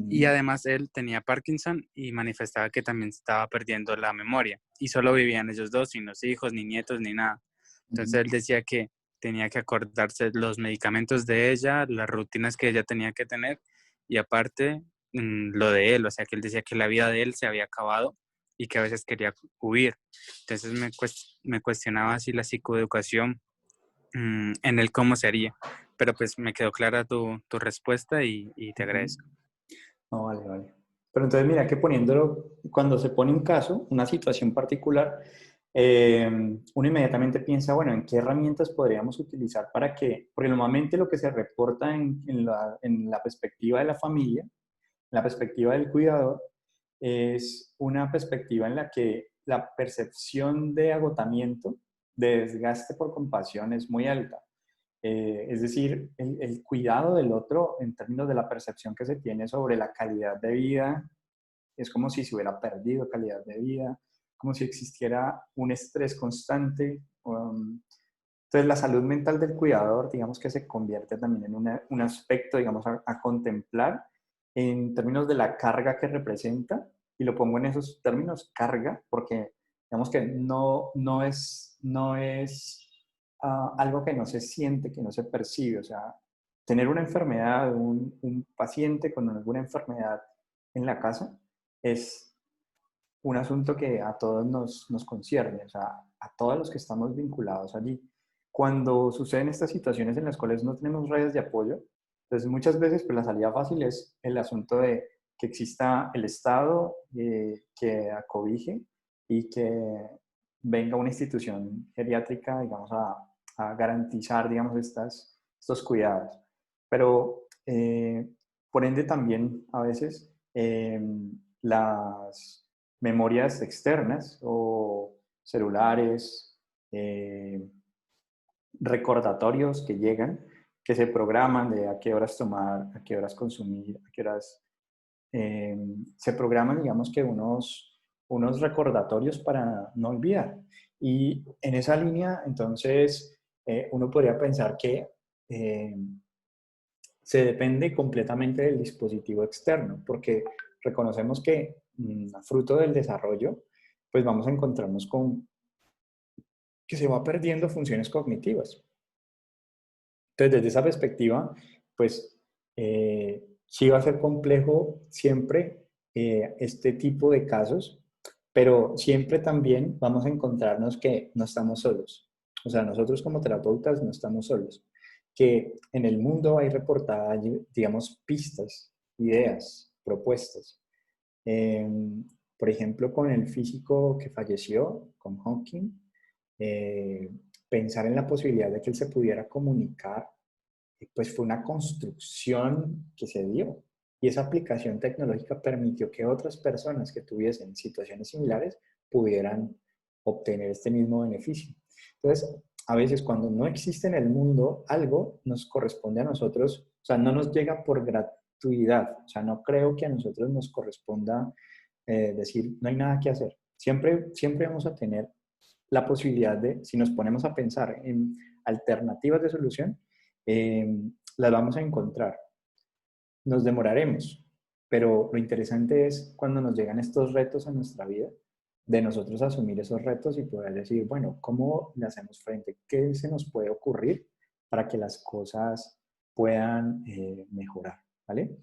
Y además él tenía Parkinson y manifestaba que también estaba perdiendo la memoria y solo vivían ellos dos, sin los hijos, ni nietos, ni nada. Entonces él decía que tenía que acordarse los medicamentos de ella, las rutinas que ella tenía que tener y aparte lo de él, o sea que él decía que la vida de él se había acabado y que a veces quería huir. Entonces me cuestionaba si la psicoeducación en el cómo se haría, pero pues me quedó clara tu respuesta y te agradezco. No, vale, vale. Pero entonces mira que poniéndolo, cuando se pone un caso, una situación particular, uno inmediatamente piensa, bueno, ¿en qué herramientas podríamos utilizar para que, porque normalmente lo que se reporta en la perspectiva de la familia, en la perspectiva del cuidador, es una perspectiva en la que la percepción de agotamiento, de desgaste por compasión es muy alta. Es decir, el cuidado del otro en términos de la percepción que se tiene sobre la calidad de vida, es como si se hubiera perdido calidad de vida, como si existiera un estrés constante. Entonces, la salud mental del cuidador, digamos que se convierte también en un aspecto, digamos, a contemplar en términos de la carga que representa, y lo pongo en esos términos, carga, porque digamos que no es algo que no se siente, que no se percibe. O sea, tener una enfermedad, un paciente con alguna enfermedad en la casa es un asunto que a todos nos concierne, o sea, a todos los que estamos vinculados allí. Cuando suceden estas situaciones en las cuales no tenemos redes de apoyo, entonces muchas veces pues, la salida fácil es el asunto de que exista el Estado que acobije y que venga una institución geriátrica, digamos, a garantizar, digamos, estos cuidados. Pero, por ende, también a veces las memorias externas o celulares, recordatorios que llegan, que se programan de a qué horas tomar, a qué horas consumir, a qué horas... se programan, digamos que unos recordatorios para no olvidar. Y en esa línea, entonces, uno podría pensar que se depende completamente del dispositivo externo, porque reconocemos que fruto del desarrollo, pues vamos a encontrarnos con que se va perdiendo funciones cognitivas. Entonces, desde esa perspectiva, pues sí va a ser complejo siempre este tipo de casos, pero siempre también vamos a encontrarnos que no estamos solos. O sea, nosotros como terapeutas no estamos solos. Que en el mundo hay reportadas, digamos, pistas, ideas, propuestas. Eh, por ejemplo, con el físico que falleció, con Hawking, eh, pensar en la posibilidad de que él se pudiera comunicar, pues fue una construcción que se dio. Y esa aplicación tecnológica permitió que otras personas que tuviesen situaciones similares pudieran obtener este mismo beneficio. Entonces, a veces cuando no existe en el mundo algo, nos corresponde a nosotros, o sea, no nos llega por gratuidad, o sea, no creo que a nosotros nos corresponda decir, no hay nada que hacer. Siempre vamos a tener la posibilidad de, si nos ponemos a pensar en alternativas de solución, las vamos a encontrar. Nos demoraremos, pero lo interesante es cuando nos llegan estos retos a nuestra vida, de nosotros asumir esos retos y poder decir, bueno, ¿cómo le hacemos frente? ¿Qué se nos puede ocurrir para que las cosas puedan mejorar? ¿Vale?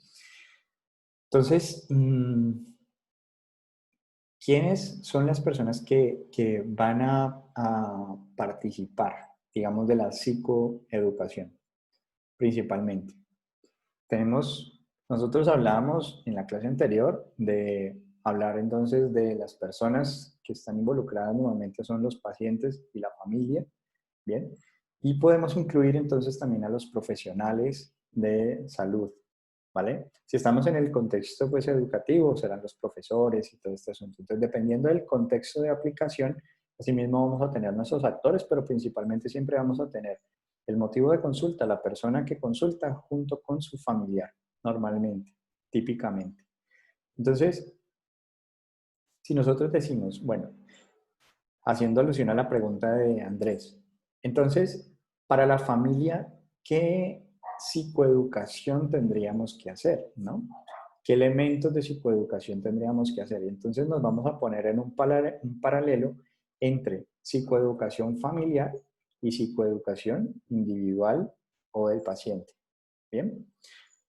Entonces, ¿quiénes son las personas que van a participar, digamos, de la psicoeducación, principalmente? Nosotros hablábamos en la clase anterior de hablar entonces de las personas que están involucradas, normalmente son los pacientes y la familia, ¿bien? Y podemos incluir entonces también a los profesionales de salud, ¿vale? Si estamos en el contexto pues educativo, serán los profesores y todo este asunto. Entonces, dependiendo del contexto de aplicación, asimismo vamos a tener nuestros actores, pero principalmente siempre vamos a tener el motivo de consulta, la persona que consulta junto con su familiar, normalmente, típicamente. Entonces, si nosotros decimos, bueno, haciendo alusión a la pregunta de Andrés, entonces, para la familia, ¿qué psicoeducación tendríamos que hacer, no? ¿Qué elementos de psicoeducación tendríamos que hacer? Y entonces nos vamos a poner en un paralelo entre psicoeducación familiar y psicoeducación individual o del paciente. ¿Bien?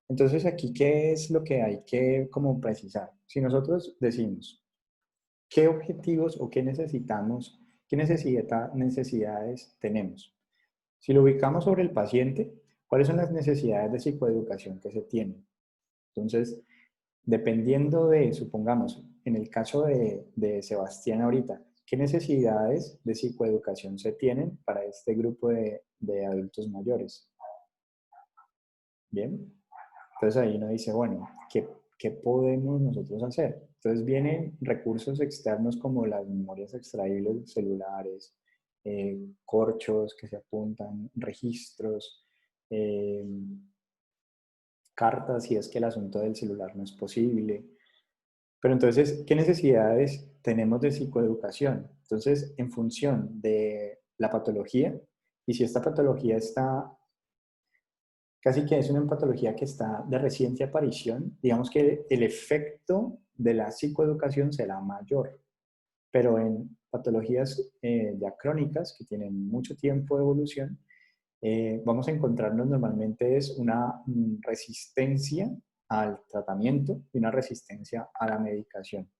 Entonces aquí, ¿qué es lo que hay que como precisar? Si nosotros decimos, ¿qué objetivos o qué necesitamos, qué necesidades tenemos? Si lo ubicamos sobre el paciente, ¿cuáles son las necesidades de psicoeducación que se tienen? Entonces, dependiendo de, supongamos, en el caso de Sebastián ahorita, ¿qué necesidades de psicoeducación se tienen para este grupo de adultos mayores? Bien, entonces ahí uno dice, bueno, ¿qué podemos nosotros hacer? Entonces vienen recursos externos como las memorias extraíbles celulares, corchos que se apuntan, registros, cartas si es que el asunto del celular no es posible. Pero entonces, ¿qué necesidades tenemos de psicoeducación? Entonces, en función de la patología, y si esta patología está, casi que es una patología que está de reciente aparición, digamos que el efecto de la psicoeducación será mayor. Pero en patologías ya crónicas, que tienen mucho tiempo de evolución, vamos a encontrarnos normalmente es una resistencia al tratamiento y una resistencia a la medicación.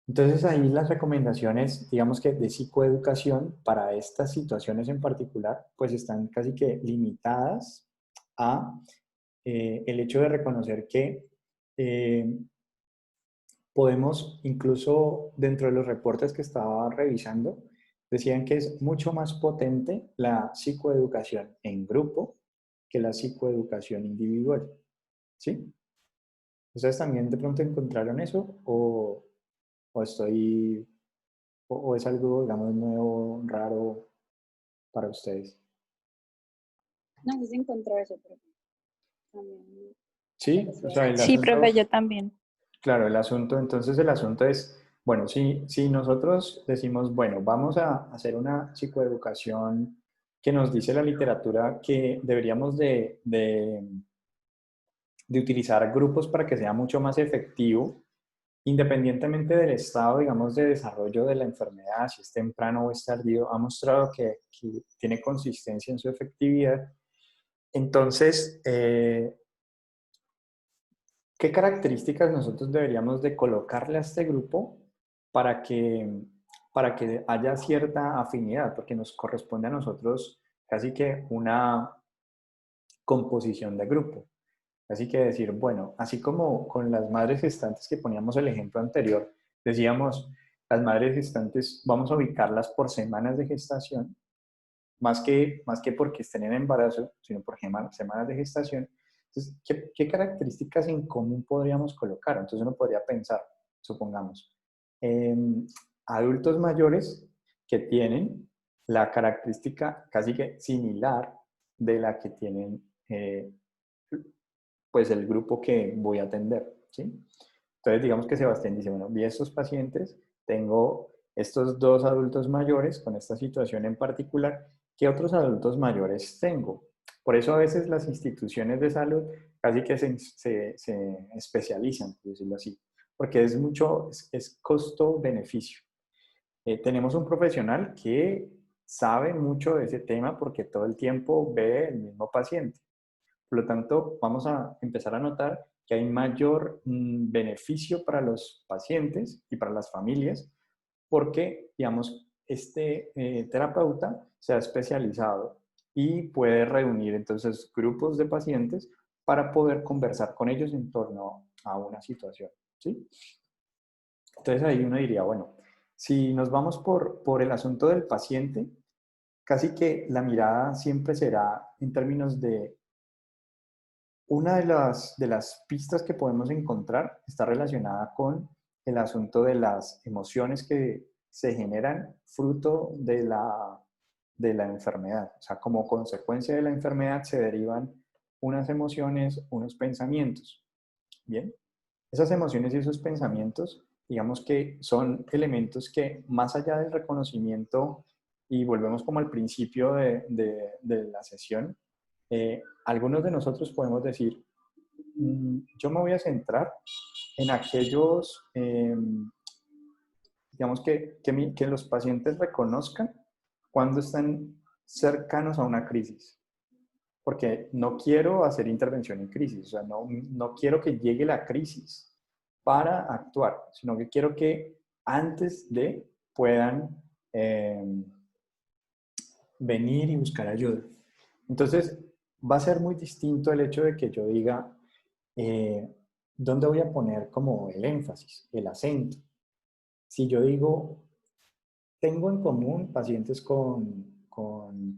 Entonces ahí las recomendaciones, digamos que de psicoeducación para estas situaciones en particular, pues están casi que limitadas a el hecho de reconocer que podemos, incluso dentro de los reportes que estaba revisando, decían que es mucho más potente la psicoeducación en grupo que la psicoeducación individual. ¿Sí? ¿Ustedes también de pronto encontraron eso o estoy, o es algo, digamos, nuevo, raro para ustedes? No sé si encontró eso, pero también Sí, o sea, el Sí, asunto, profe, yo también. claro, entonces el asunto es, bueno, si nosotros decimos, bueno, vamos a hacer una psicoeducación que nos dice la literatura que deberíamos de utilizar grupos para que sea mucho más efectivo, independientemente del estado, digamos, de desarrollo de la enfermedad, si es temprano o es tardío, ha mostrado que tiene consistencia en su efectividad. Entonces, ¿qué características nosotros deberíamos de colocarle a este grupo para que haya cierta afinidad? Porque nos corresponde a nosotros casi que una composición de grupo. Así que decir, bueno, así como con las madres gestantes que poníamos el ejemplo anterior, decíamos, las madres gestantes vamos a ubicarlas por semanas de gestación, más que porque estén en embarazo, sino por semanas de gestación. Entonces, ¿qué características en común podríamos colocar? Entonces uno podría pensar, supongamos, adultos mayores que tienen la característica casi que similar de la que tienen pues el grupo que voy a atender, ¿sí? Entonces digamos que Sebastián dice, bueno, vi estos pacientes, tengo estos dos adultos mayores con esta situación en particular, ¿qué otros adultos mayores tengo? Por eso a veces las instituciones de salud casi que se especializan, por decirlo así, porque es costo-beneficio. Tenemos un profesional que sabe mucho de ese tema porque todo el tiempo ve el mismo paciente. Por lo tanto, vamos a empezar a notar que hay mayor beneficio para los pacientes y para las familias porque, digamos, este terapeuta se ha especializado y puede reunir entonces grupos de pacientes para poder conversar con ellos en torno a una situación, ¿sí? Entonces ahí uno diría, bueno, si nos vamos por el asunto del paciente, casi que la mirada siempre será en términos de una de las pistas que podemos encontrar está relacionada con el asunto de las emociones que se generan fruto de la enfermedad. O sea, como consecuencia de la enfermedad se derivan unas emociones, unos pensamientos. Bien, esas emociones y esos pensamientos, digamos que son elementos que más allá del reconocimiento, y volvemos como al principio de la sesión, algunos de nosotros podemos decir, yo me voy a centrar en aquellos, digamos que los pacientes reconozcan cuando están cercanos a una crisis. Porque no quiero hacer intervención en crisis, o sea, no quiero que llegue la crisis para actuar, sino que quiero que antes de puedan venir y buscar ayuda. Entonces, va a ser muy distinto el hecho de que yo diga, ¿dónde voy a poner como el énfasis, el acento? Si yo digo, tengo en común pacientes con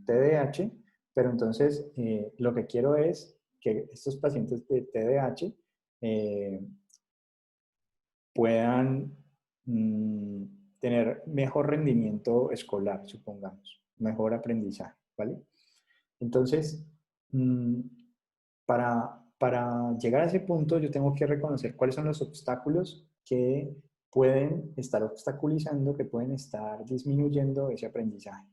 TDAH, pero entonces lo que quiero es que estos pacientes de TDAH puedan tener mejor rendimiento escolar, supongamos, mejor aprendizaje, ¿vale? Entonces, para llegar a ese punto, yo tengo que reconocer cuáles son los obstáculos que pueden estar obstaculizando, que pueden estar disminuyendo ese aprendizaje.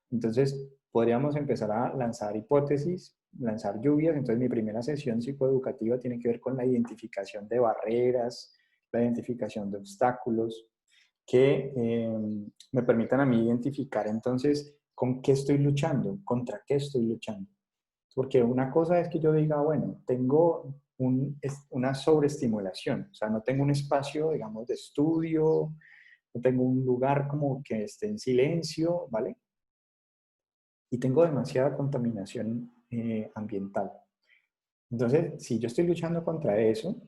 Entonces, podríamos empezar a lanzar hipótesis, lanzar lluvias. Entonces, mi primera sesión psicoeducativa tiene que ver con la identificación de barreras, la identificación de obstáculos, que me permitan a mí identificar entonces con qué estoy luchando, contra qué estoy luchando. Porque una cosa es que yo diga, bueno, tengo una sobreestimulación, o sea, no tengo un espacio, digamos, de estudio, no tengo un lugar como que esté en silencio, ¿vale? Y tengo demasiada contaminación ambiental. Entonces, si yo estoy luchando contra eso,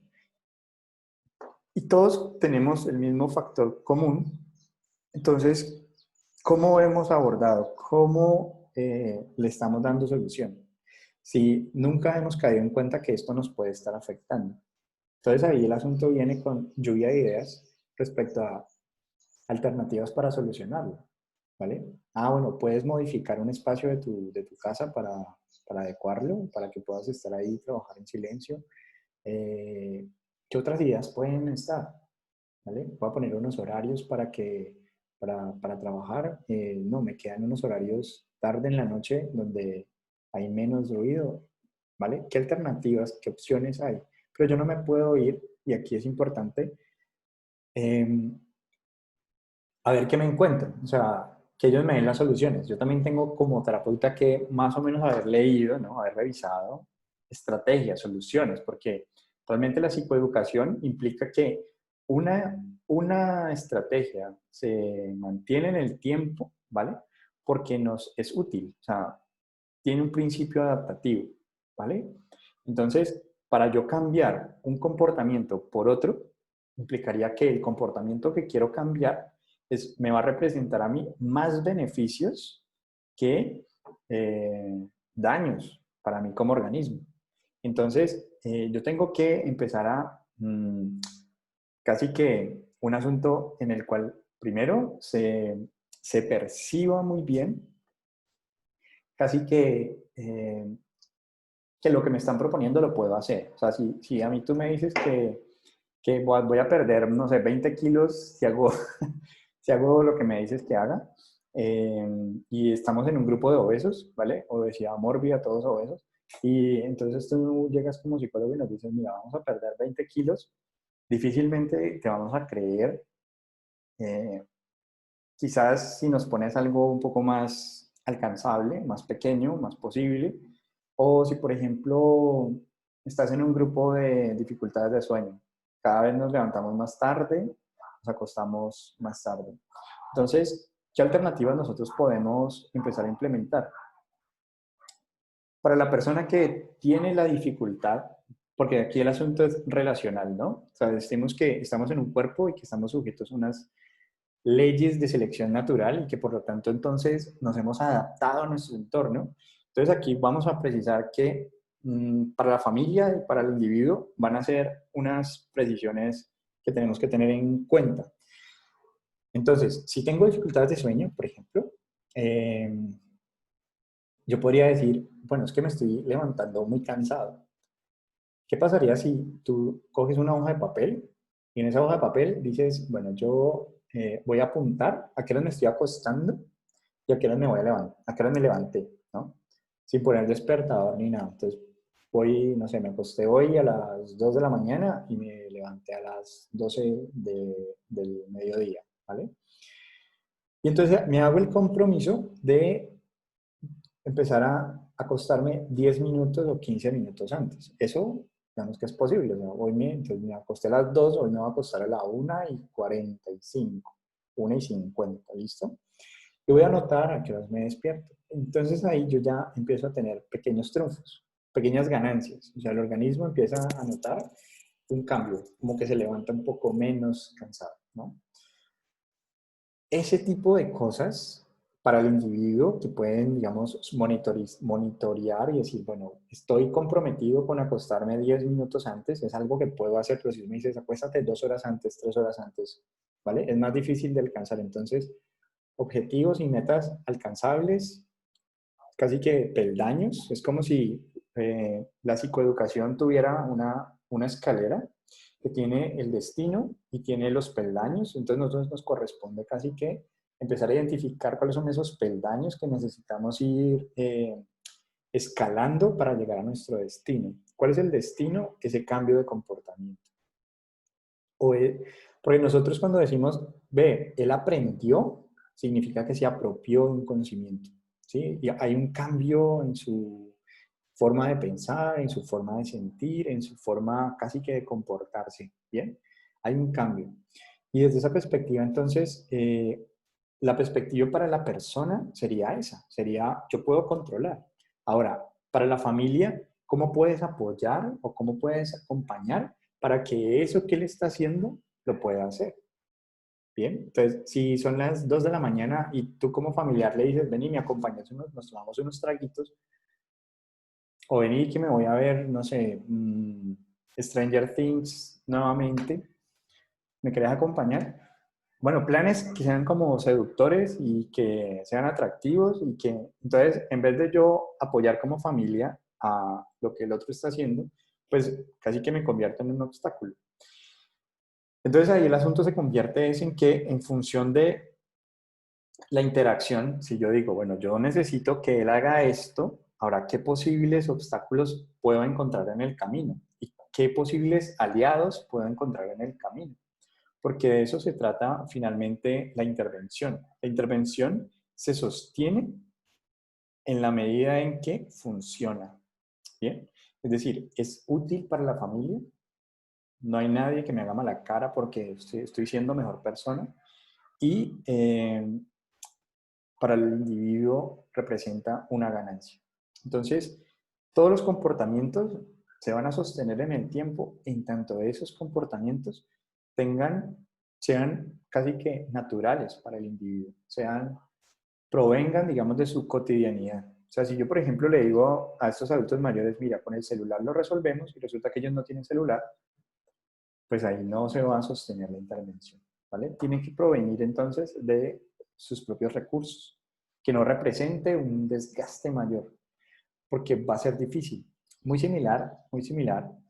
y todos tenemos el mismo factor común, entonces, ¿cómo hemos abordado? ¿Cómo le estamos dando solución? Si nunca hemos caído en cuenta que esto nos puede estar afectando. Entonces ahí el asunto viene con lluvia de ideas respecto a alternativas para solucionarlo, ¿vale? Bueno, puedes modificar un espacio de tu casa para adecuarlo, para que puedas estar ahí y trabajar en silencio. ¿Qué otras ideas pueden estar? ¿Vale? Voy a poner unos horarios para trabajar. No, me quedan unos horarios tarde en la noche donde hay menos ruido, ¿vale? ¿Qué alternativas, qué opciones hay? Pero yo no me puedo ir, y aquí es importante, a ver qué me encuentran, o sea, que ellos me den las soluciones. Yo también tengo como terapeuta que más o menos haber leído, ¿no? Haber revisado estrategias, soluciones, porque realmente la psicoeducación implica que una estrategia se mantiene en el tiempo, ¿vale? Porque nos es útil, o sea, tiene un principio adaptativo, ¿vale? Entonces, para yo cambiar un comportamiento por otro, implicaría que el comportamiento que quiero cambiar me va a representar a mí más beneficios que daños para mí como organismo. Entonces, yo tengo que empezar a casi que un asunto en el cual primero, se perciba muy bien, casi que lo que me están proponiendo lo puedo hacer. O sea, si a mí tú me dices que voy a perder, no sé, 20 kilos si hago, si hago lo que me dices que haga, y estamos en un grupo de obesos, ¿vale? Obesidad mórbida, todos obesos, y entonces tú llegas como psicólogo y nos dices, mira, vamos a perder 20 kilos, difícilmente te vamos a creer. Quizás si nos pones algo un poco más alcanzable, más pequeño, más posible, o si por ejemplo estás en un grupo de dificultades de sueño, cada vez nos levantamos más tarde, nos acostamos más tarde. Entonces, ¿qué alternativas nosotros podemos empezar a implementar? Para la persona que tiene la dificultad, porque aquí el asunto es relacional, ¿no? O sea, decimos que estamos en un cuerpo y que estamos sujetos a unas leyes de selección natural y que por lo tanto entonces nos hemos adaptado a nuestro entorno. Entonces aquí vamos a precisar que para la familia y para el individuo van a ser unas precisiones que tenemos que tener en cuenta. Entonces, si tengo dificultades de sueño, por ejemplo, yo podría decir, bueno, es que me estoy levantando muy cansado. ¿Qué pasaría si tú coges una hoja de papel y en esa hoja de papel dices, bueno, yo voy a apuntar a qué hora me estoy acostando y a qué hora me voy a levantar, a qué hora me levanté, ¿no? Sin poner despertador ni nada. Entonces, voy, no sé, me acosté hoy a las 2 de la mañana y me levanté a las 12 del mediodía, ¿vale? Y entonces me hago el compromiso de empezar a acostarme 10 minutos o 15 minutos antes. Eso, digamos que es posible. ¿No? Entonces me acosté a las 2, hoy me voy a acostar a la 1:45, 1:50, ¿listo? Y voy a anotar a qué horas me despierto. Entonces ahí yo ya empiezo a tener pequeños triunfos, pequeñas ganancias. O sea, el organismo empieza a notar un cambio, como que se levanta un poco menos cansado, ¿no? Ese tipo de cosas para el individuo que pueden, digamos, monitorear y decir, bueno, estoy comprometido con acostarme 10 minutos antes, es algo que puedo hacer, pero si me dices, acuéstate 2 horas antes, 3 horas antes, ¿vale? Es más difícil de alcanzar. Entonces, objetivos y metas alcanzables, casi que peldaños. Es como si la psicoeducación tuviera una escalera que tiene el destino y tiene los peldaños. Entonces, nosotros nos corresponde casi que empezar a identificar cuáles son esos peldaños que necesitamos ir escalando para llegar a nuestro destino. ¿Cuál es el destino? Ese cambio de comportamiento. Porque nosotros cuando decimos, ve, él aprendió, significa que se apropió de un conocimiento, ¿sí? Y hay un cambio en su forma de pensar, en su forma de sentir, en su forma casi que de comportarse, ¿bien? Hay un cambio. Y desde esa perspectiva, entonces, la perspectiva para la persona sería esa, sería yo puedo controlar. Ahora, para la familia, ¿cómo puedes apoyar o cómo puedes acompañar para que eso que él está haciendo lo pueda hacer? Bien, entonces, si son las 2 de la mañana y tú como familiar le dices, ven y me acompañas, nos tomamos unos traguitos, o vení que me voy a ver, no sé, Stranger Things nuevamente, ¿me querés acompañar? Bueno, planes que sean como seductores y que sean atractivos y que, entonces, en vez de yo apoyar como familia a lo que el otro está haciendo, pues casi que me convierto en un obstáculo. Entonces ahí el asunto se convierte en que en función de la interacción, si yo digo, bueno, yo necesito que él haga esto, ahora, ¿qué posibles obstáculos puedo encontrar en el camino? ¿Y qué posibles aliados puedo encontrar en el camino? Porque de eso se trata finalmente la intervención. La intervención se sostiene en la medida en que funciona. ¿Bien? Es decir, es útil para la familia. No hay nadie que me haga mala cara porque estoy siendo mejor persona. Y para el individuo representa una ganancia. Entonces, todos los comportamientos se van a sostener en el tiempo en tanto esos comportamientos sean casi que naturales para el individuo, provengan, digamos, de su cotidianidad. O sea, si yo, por ejemplo, le digo a estos adultos mayores, mira, con el celular lo resolvemos y resulta que ellos no tienen celular, pues ahí no se va a sostener la intervención. ¿vale? Tiene que provenir entonces de sus propios recursos, que no represente un desgaste mayor, porque va a ser difícil. Muy similar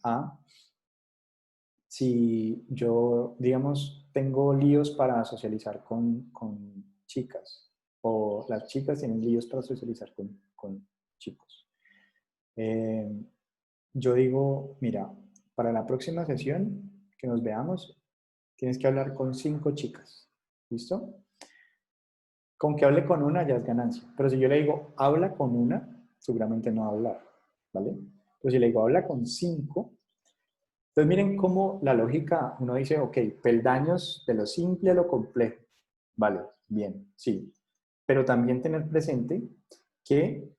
a si yo, digamos, tengo líos para socializar con chicas, o las chicas tienen líos para socializar con chicos. Yo digo, mira, para la próxima sesión que nos veamos, tienes que hablar con 5 chicas. ¿Listo? Con que hable con una ya es ganancia. Pero si yo le digo, habla con una, seguramente no va a hablar. ¿Vale? Pero si le digo, habla con 5, entonces miren cómo la lógica, uno dice, ok, peldaños de lo simple a lo complejo. Vale, bien, sí. Pero también tener presente que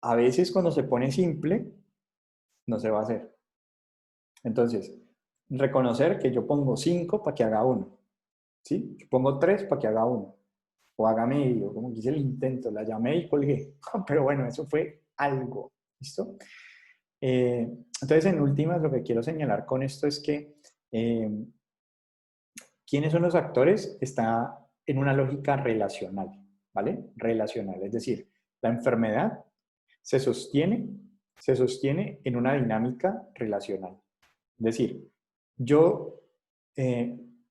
a veces cuando se pone simple, no se va a hacer. Entonces, reconocer que yo pongo 5 para que haga 1. ¿Sí? Yo pongo 3 para que haga 1. O haga medio, como que hice el intento, la llamé y colgué. Pero bueno, eso fue algo. ¿Listo? Entonces, en últimas, lo que quiero señalar con esto es que ¿quiénes son los actores? Está en una lógica relacional, ¿vale? Relacional, es decir, la enfermedad se sostiene en una dinámica relacional. Es decir, yo,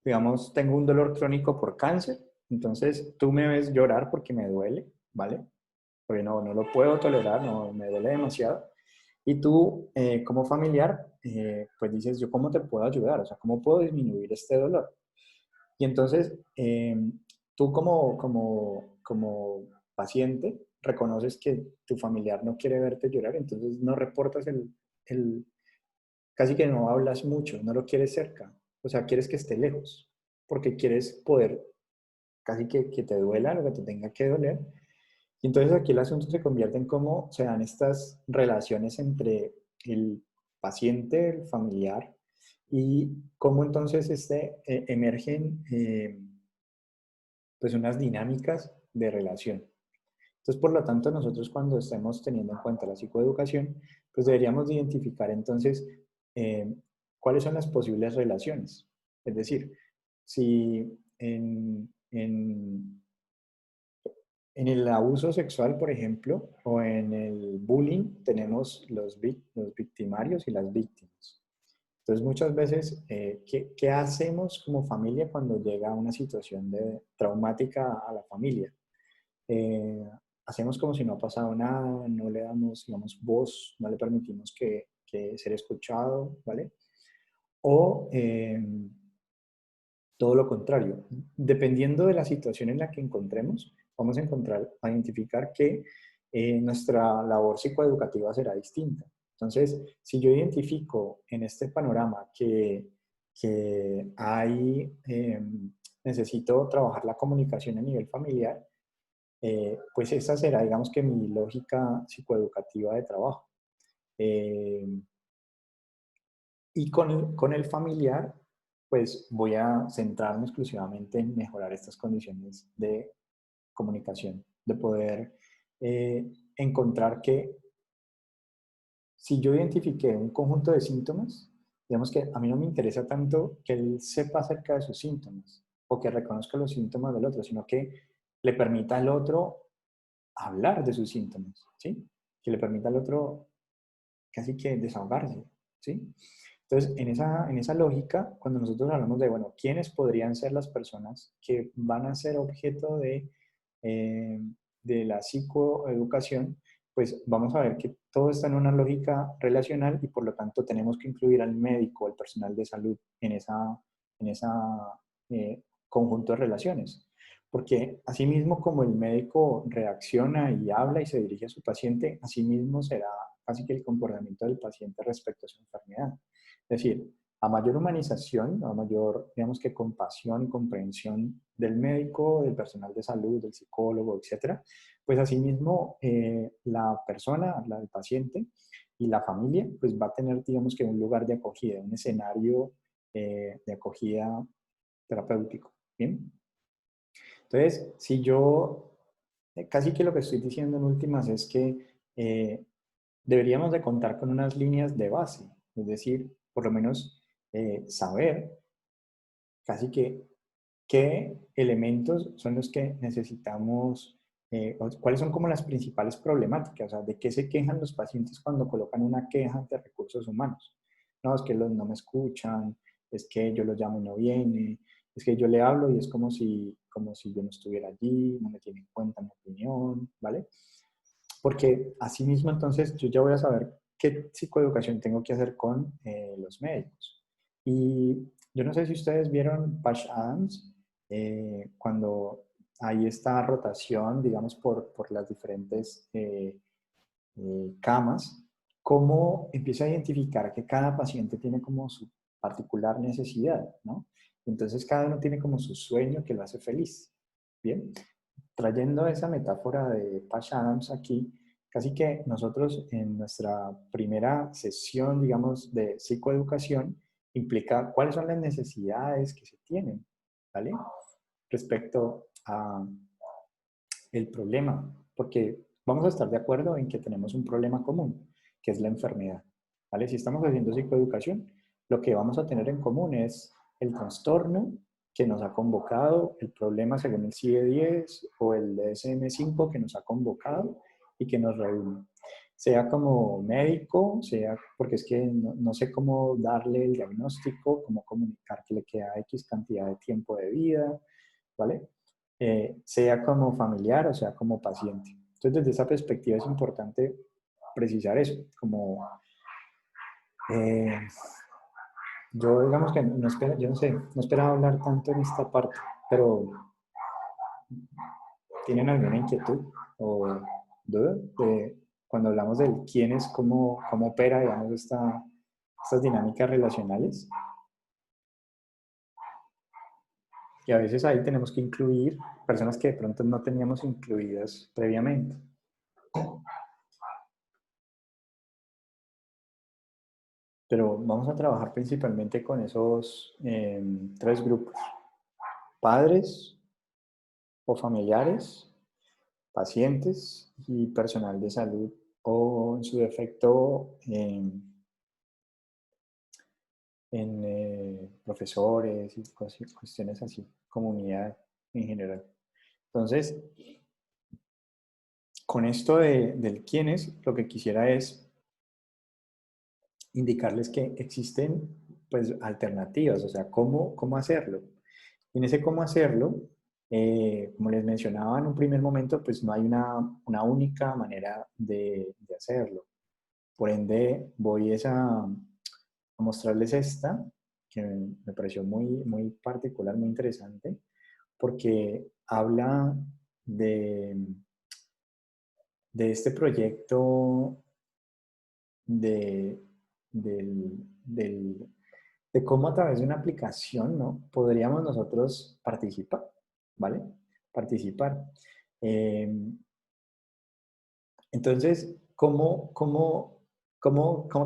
digamos, tengo un dolor crónico por cáncer, entonces tú me ves llorar porque me duele, ¿vale? Porque no lo puedo tolerar, no, me duele demasiado. Y tú, como familiar, pues dices, ¿yo cómo te puedo ayudar? O sea, ¿cómo puedo disminuir este dolor? Y entonces, tú como paciente, reconoces que tu familiar no quiere verte llorar, entonces no reportas casi que no hablas mucho, no lo quieres cerca. O sea, quieres que esté lejos, porque quieres poder, casi que te duela lo que te tenga que doler. Y entonces aquí el asunto se convierte en cómo se dan estas relaciones entre el paciente, el familiar, y cómo entonces emergen pues unas dinámicas de relación. Entonces, por lo tanto, nosotros cuando estemos teniendo en cuenta la psicoeducación, pues deberíamos de identificar entonces cuáles son las posibles relaciones. Es decir, si en el abuso sexual, por ejemplo, o en el bullying, tenemos los victimarios y las víctimas. Entonces, muchas veces, ¿qué hacemos como familia cuando llega una situación traumática a la familia? Hacemos como si no ha pasado nada, no le damos, digamos, voz, no le permitimos que ser escuchado, ¿vale? O todo lo contrario. Dependiendo de la situación en la que encontremos, vamos a identificar que nuestra labor psicoeducativa será distinta. Entonces, si yo identifico en este panorama que necesito trabajar la comunicación a nivel familiar, pues esa será, digamos que mi lógica psicoeducativa de trabajo. Y con el familiar, pues voy a centrarme exclusivamente en mejorar estas condiciones de comunicación, de poder encontrar que si yo identifiqué un conjunto de síntomas, digamos que a mí no me interesa tanto que él sepa acerca de sus síntomas o que reconozca los síntomas del otro, sino que le permita al otro hablar de sus síntomas, ¿sí? Que le permita al otro casi que desahogarse, ¿sí? Entonces, en esa lógica, cuando nosotros hablamos de, bueno, ¿quiénes podrían ser las personas que van a ser objeto de la psicoeducación? Pues vamos a ver que todo está en una lógica relacional y por lo tanto tenemos que incluir al médico, al personal de salud en esa conjunto de relaciones. Porque asimismo como el médico reacciona y habla y se dirige a su paciente, asimismo será casi que el comportamiento del paciente respecto a su enfermedad. Es decir, a mayor humanización, a mayor, digamos que compasión y comprensión del médico, del personal de salud, del psicólogo, etcétera, pues asimismo la persona, el paciente y la familia, pues va a tener, digamos que un lugar de acogida, un escenario de acogida terapéutico. ¿Bien? Entonces, si yo, casi que lo que estoy diciendo en últimas es que deberíamos de contar con unas líneas de base, es decir, por lo menos saber casi que qué elementos son los que necesitamos, o cuáles son como las principales problemáticas, o sea, de qué se quejan los pacientes cuando colocan una queja ante recursos humanos. No, es que no me escuchan, es que yo los llamo y no viene, es que yo le hablo y es como si yo no estuviera allí, no me tiene en cuenta mi opinión, ¿vale? Porque asimismo entonces yo ya voy a saber qué psicoeducación tengo que hacer con los médicos. Y yo no sé si ustedes vieron Patch Adams, cuando hay esta rotación, digamos, por las diferentes camas, cómo empieza a identificar que cada paciente tiene como su particular necesidad, ¿no? Entonces cada uno tiene como su sueño que lo hace feliz. Bien, trayendo esa metáfora de Patch Adams aquí, casi que nosotros en nuestra primera sesión, digamos, de psicoeducación, implica cuáles son las necesidades que se tienen, ¿vale? Respecto a el problema, porque vamos a estar de acuerdo en que tenemos un problema común, que es la enfermedad, ¿vale? Si estamos haciendo psicoeducación, lo que vamos a tener en común es el trastorno que nos ha convocado, el problema según el CIE-10 o el DSM-5 que nos ha convocado y que nos reúne. Sea como médico, sea porque es que no sé cómo darle el diagnóstico, cómo comunicar que le queda X cantidad de tiempo de vida, ¿vale? Sea como familiar o sea como paciente. Entonces, desde esa perspectiva es importante precisar eso, como yo digamos que no espero, yo no sé, no esperaba hablar tanto en esta parte, pero ¿tienen alguna inquietud o duda de cuando hablamos del quién es, cómo opera, digamos, estas dinámicas relacionales? Y a veces ahí tenemos que incluir personas que de pronto no teníamos incluidas previamente. Pero vamos a trabajar principalmente con esos tres grupos: padres o familiares, pacientes y personal de salud, o en su defecto profesores y cuestiones así, comunidad en general. Entonces, con esto del quién es, lo que quisiera es indicarles que existen pues alternativas, o sea, cómo hacerlo. Y en ese cómo hacerlo, como les mencionaba en un primer momento, pues no hay una única manera de hacerlo. Por ende, voy a mostrarles esta, que me pareció muy particular, muy interesante, porque habla de este proyecto de, de cómo a través de una aplicación, ¿no? Podríamos nosotros participar, ¿vale? Participar. Entonces,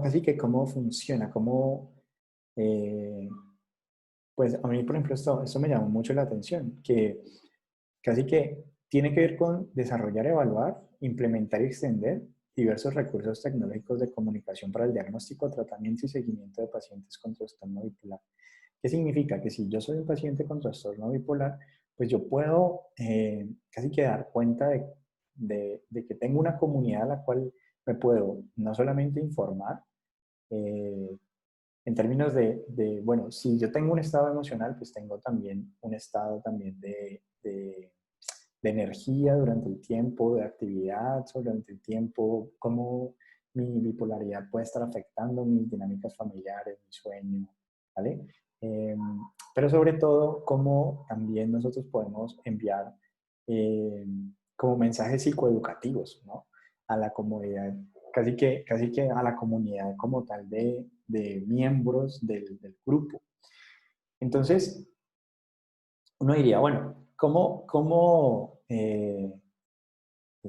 casi que cómo funciona? Pues a mí, por ejemplo, esto me llamó mucho la atención, que casi que tiene que ver con desarrollar, evaluar, implementar y extender diversos recursos tecnológicos de comunicación para el diagnóstico, tratamiento y seguimiento de pacientes con trastorno bipolar. ¿Qué significa? Que si yo soy un paciente con trastorno bipolar, pues yo puedo casi que dar cuenta de que tengo una comunidad a la cual me puedo no solamente informar, en términos bueno, si yo tengo un estado emocional, pues tengo también un estado también de energía durante el tiempo, de actividad durante el tiempo, cómo mi bipolaridad puede estar afectando mis dinámicas familiares, mi sueño, ¿vale? Pero sobre todo, cómo también nosotros podemos enviar como mensajes psicoeducativos, ¿no? A la comunidad, casi que a la comunidad como tal de miembros del grupo. Entonces, uno diría, bueno, ¿cómo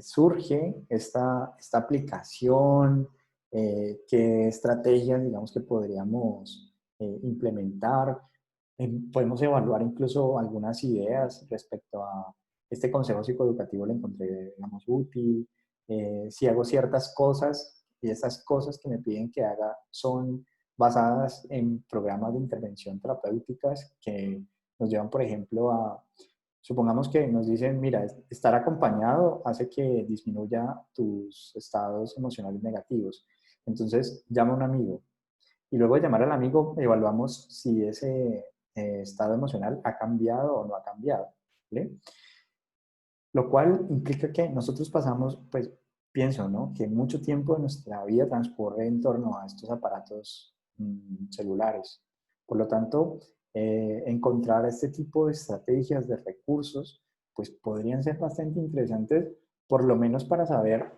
surge esta aplicación? ¿Qué estrategias, digamos, que podríamos implementar? Podemos evaluar incluso algunas ideas respecto a este consejo psicoeducativo, lo encontré, digamos, útil. Si hago ciertas cosas y esas cosas que me piden que haga son basadas en programas de intervención terapéuticas que nos llevan, por ejemplo, supongamos que nos dicen, mira, estar acompañado hace que disminuya tus estados emocionales negativos. Entonces, llama a un amigo. Y luego de llamar al amigo, evaluamos si ese estado emocional ha cambiado o no ha cambiado. ¿Vale? Lo cual implica que nosotros pasamos, pues, pienso, ¿no? Que mucho tiempo de nuestra vida transcurre en torno a estos aparatos celulares. Por lo tanto, encontrar este tipo de estrategias, de recursos, pues podrían ser bastante interesantes, por lo menos para saber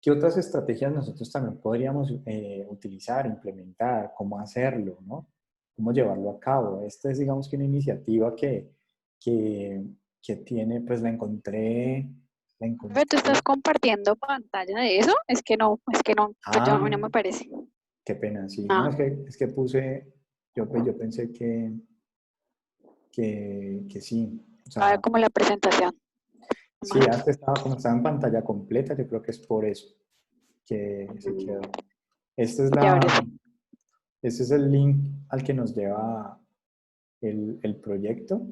qué otras estrategias nosotros también podríamos utilizar, implementar, cómo hacerlo, ¿no? Cómo llevarlo a cabo. Esta es, digamos, que una iniciativa que tiene, pues la encontré. ¿Tú estás compartiendo pantalla de eso? Es que no, pues yo, a mí no me parece. Qué pena, sí. No, Ah, es que puse, yo pensé que sí. O a ver sea, como la presentación. sí, antes estaba, como estaba en pantalla completa, yo creo que es por eso que se quedó. Esta es Ya veré. este es el link al que nos lleva el proyecto.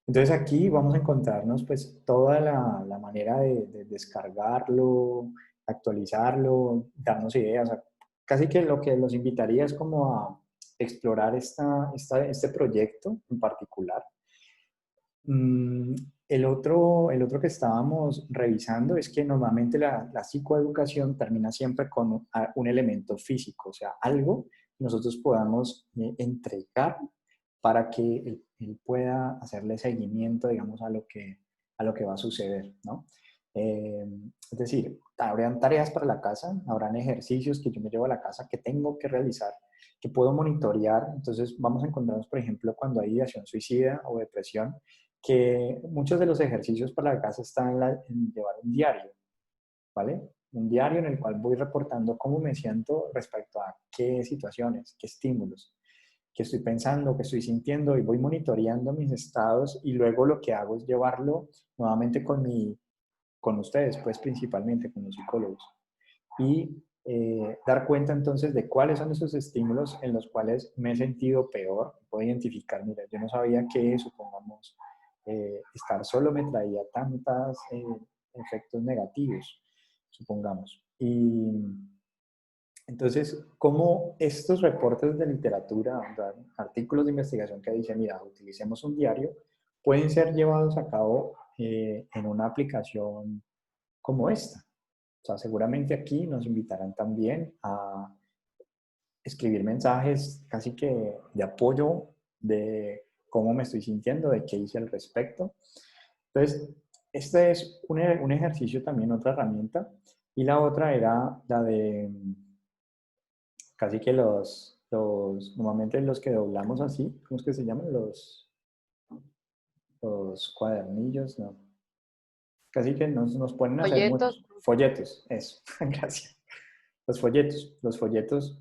Entonces aquí vamos a encontrarnos pues toda la manera de descargarlo, actualizarlo, darnos ideas. O sea, casi que lo que los invitaría es como a explorar este proyecto en particular. El otro que estábamos revisando es que normalmente la psicoeducación termina siempre con un elemento físico, o sea, algo que nosotros podamos entregar para que él pueda hacerle seguimiento, digamos, a lo que va a suceder, ¿no? Es decir, habrán tareas para la casa, habrán ejercicios que yo me llevo a la casa que tengo que realizar, que puedo monitorear. Entonces vamos a encontrarnos, por ejemplo, cuando hay ideación suicida o depresión, que muchos de los ejercicios para la casa están en llevar un diario, ¿vale? Un diario en el cual voy reportando cómo me siento respecto a qué situaciones, qué estímulos, qué estoy pensando, qué estoy sintiendo, y voy monitoreando mis estados, y luego lo que hago es llevarlo nuevamente con ustedes, pues principalmente con los psicólogos, y dar cuenta entonces de cuáles son esos estímulos en los cuales me he sentido peor. Puedo identificar, mira, yo no sabía que, supongamos, estar solo me traía tantos efectos negativos, supongamos. Y entonces, ¿cómo estos reportes de literatura, o sea, artículos de investigación que dicen, mira, utilicemos un diario, pueden ser llevados a cabo en una aplicación como esta? O sea, seguramente aquí nos invitarán también a escribir mensajes casi que de apoyo de cómo me estoy sintiendo, de qué hice al respecto. Entonces, este es un ejercicio también, otra herramienta. Y la otra era la de casi que normalmente los que doblamos así, ¿cómo es que se llaman? Los cuadernillos, no. Casi que nos ponen a hacer Folletos. folletos, eso, gracias. Los folletos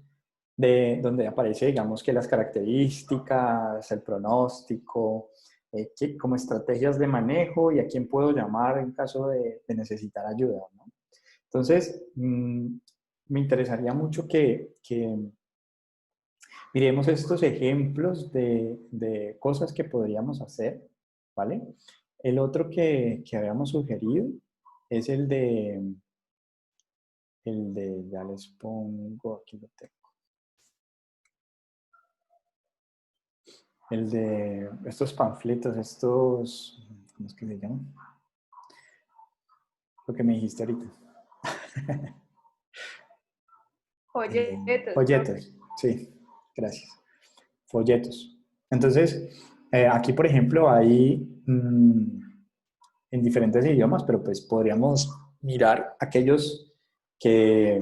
de donde aparece, digamos, que las características, el pronóstico, como estrategias de manejo y a quién puedo llamar en caso de necesitar ayuda, ¿no? Entonces, me interesaría mucho que miremos estos ejemplos de cosas que podríamos hacer, ¿vale? El otro que habíamos sugerido es ya les pongo, aquí lo tengo. El de estos panfletos, ¿cómo es que se llaman? Lo que me dijiste ahorita. Folletos, Folletos, sí, gracias. Folletos. Entonces, aquí, por ejemplo, hay en diferentes idiomas, pero pues podríamos mirar aquellos que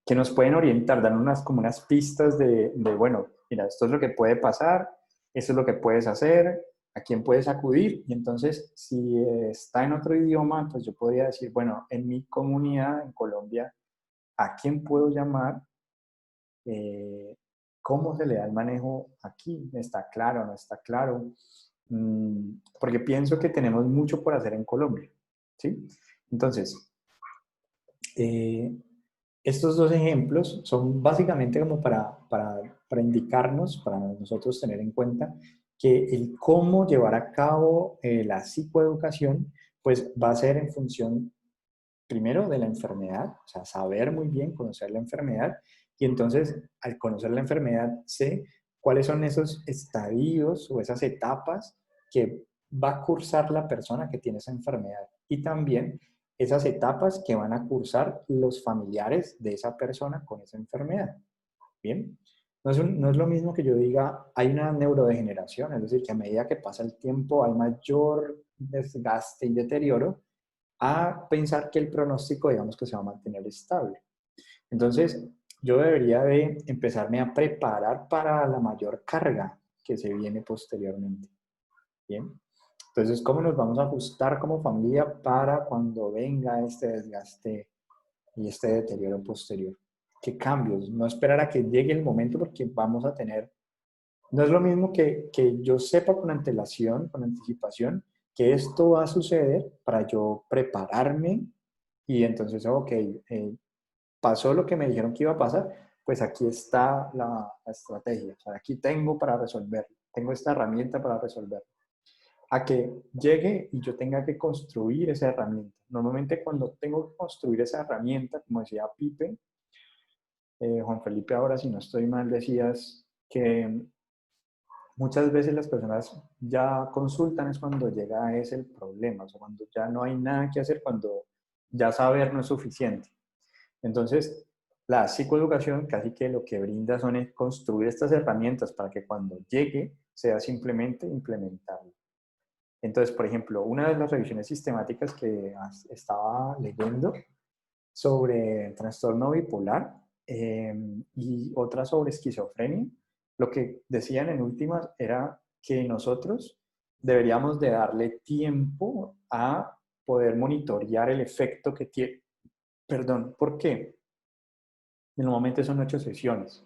nos pueden orientar, dan como unas pistas bueno, mira, esto es lo que puede pasar, esto es lo que puedes hacer, a quién puedes acudir. Y entonces, si está en otro idioma, pues yo podría decir, bueno, en mi comunidad, en Colombia, ¿a quién puedo llamar? ¿Cómo se le da el manejo aquí? ¿Está claro? ¿No está claro? Porque pienso que tenemos mucho por hacer en Colombia, ¿sí? Entonces, estos dos ejemplos son básicamente como para para indicarnos, para nosotros tener en cuenta que el cómo llevar a cabo la psicoeducación, pues va a ser en función primero de la enfermedad, o sea, saber muy bien, conocer la enfermedad, y entonces al conocer la enfermedad sé cuáles son esos estadios o esas etapas que va a cursar la persona que tiene esa enfermedad, y también esas etapas que van a cursar los familiares de esa persona con esa enfermedad. Bien, no es lo mismo que yo diga, hay una neurodegeneración, es decir, que a medida que pasa el tiempo hay mayor desgaste y deterioro, a pensar que el pronóstico, digamos, que se va a mantener estable. Entonces, yo debería de empezarme a preparar para la mayor carga que se viene posteriormente. Bien. Entonces, ¿cómo nos vamos a ajustar como familia para cuando venga este desgaste y este deterioro posterior? ¿Qué cambios? No esperar a que llegue el momento porque vamos a tener... No es lo mismo que yo sepa con antelación, con anticipación, que esto va a suceder para yo prepararme y entonces, ok, pasó lo que me dijeron que iba a pasar, pues aquí está la estrategia, o sea, aquí tengo para resolverlo, tengo esta herramienta para resolverlo. A que llegue y yo tenga que construir esa herramienta. Normalmente cuando tengo que construir esa herramienta, como decía Pipe, Juan Felipe ahora, si no estoy mal, decías que muchas veces las personas ya consultan es cuando llega ese el problema, o sea, cuando ya no hay nada que hacer, cuando ya saber no es suficiente. Entonces, la psicoeducación casi que lo que brinda son es construir estas herramientas para que cuando llegue sea simplemente implementarlo. Entonces, por ejemplo, una de las revisiones sistemáticas que estaba leyendo sobre trastorno bipolar y otra sobre esquizofrenia, lo que decían en últimas era que nosotros deberíamos de darle tiempo a poder monitorear el efecto que tiene. Perdón, ¿por qué? Normalmente son 8 sesiones.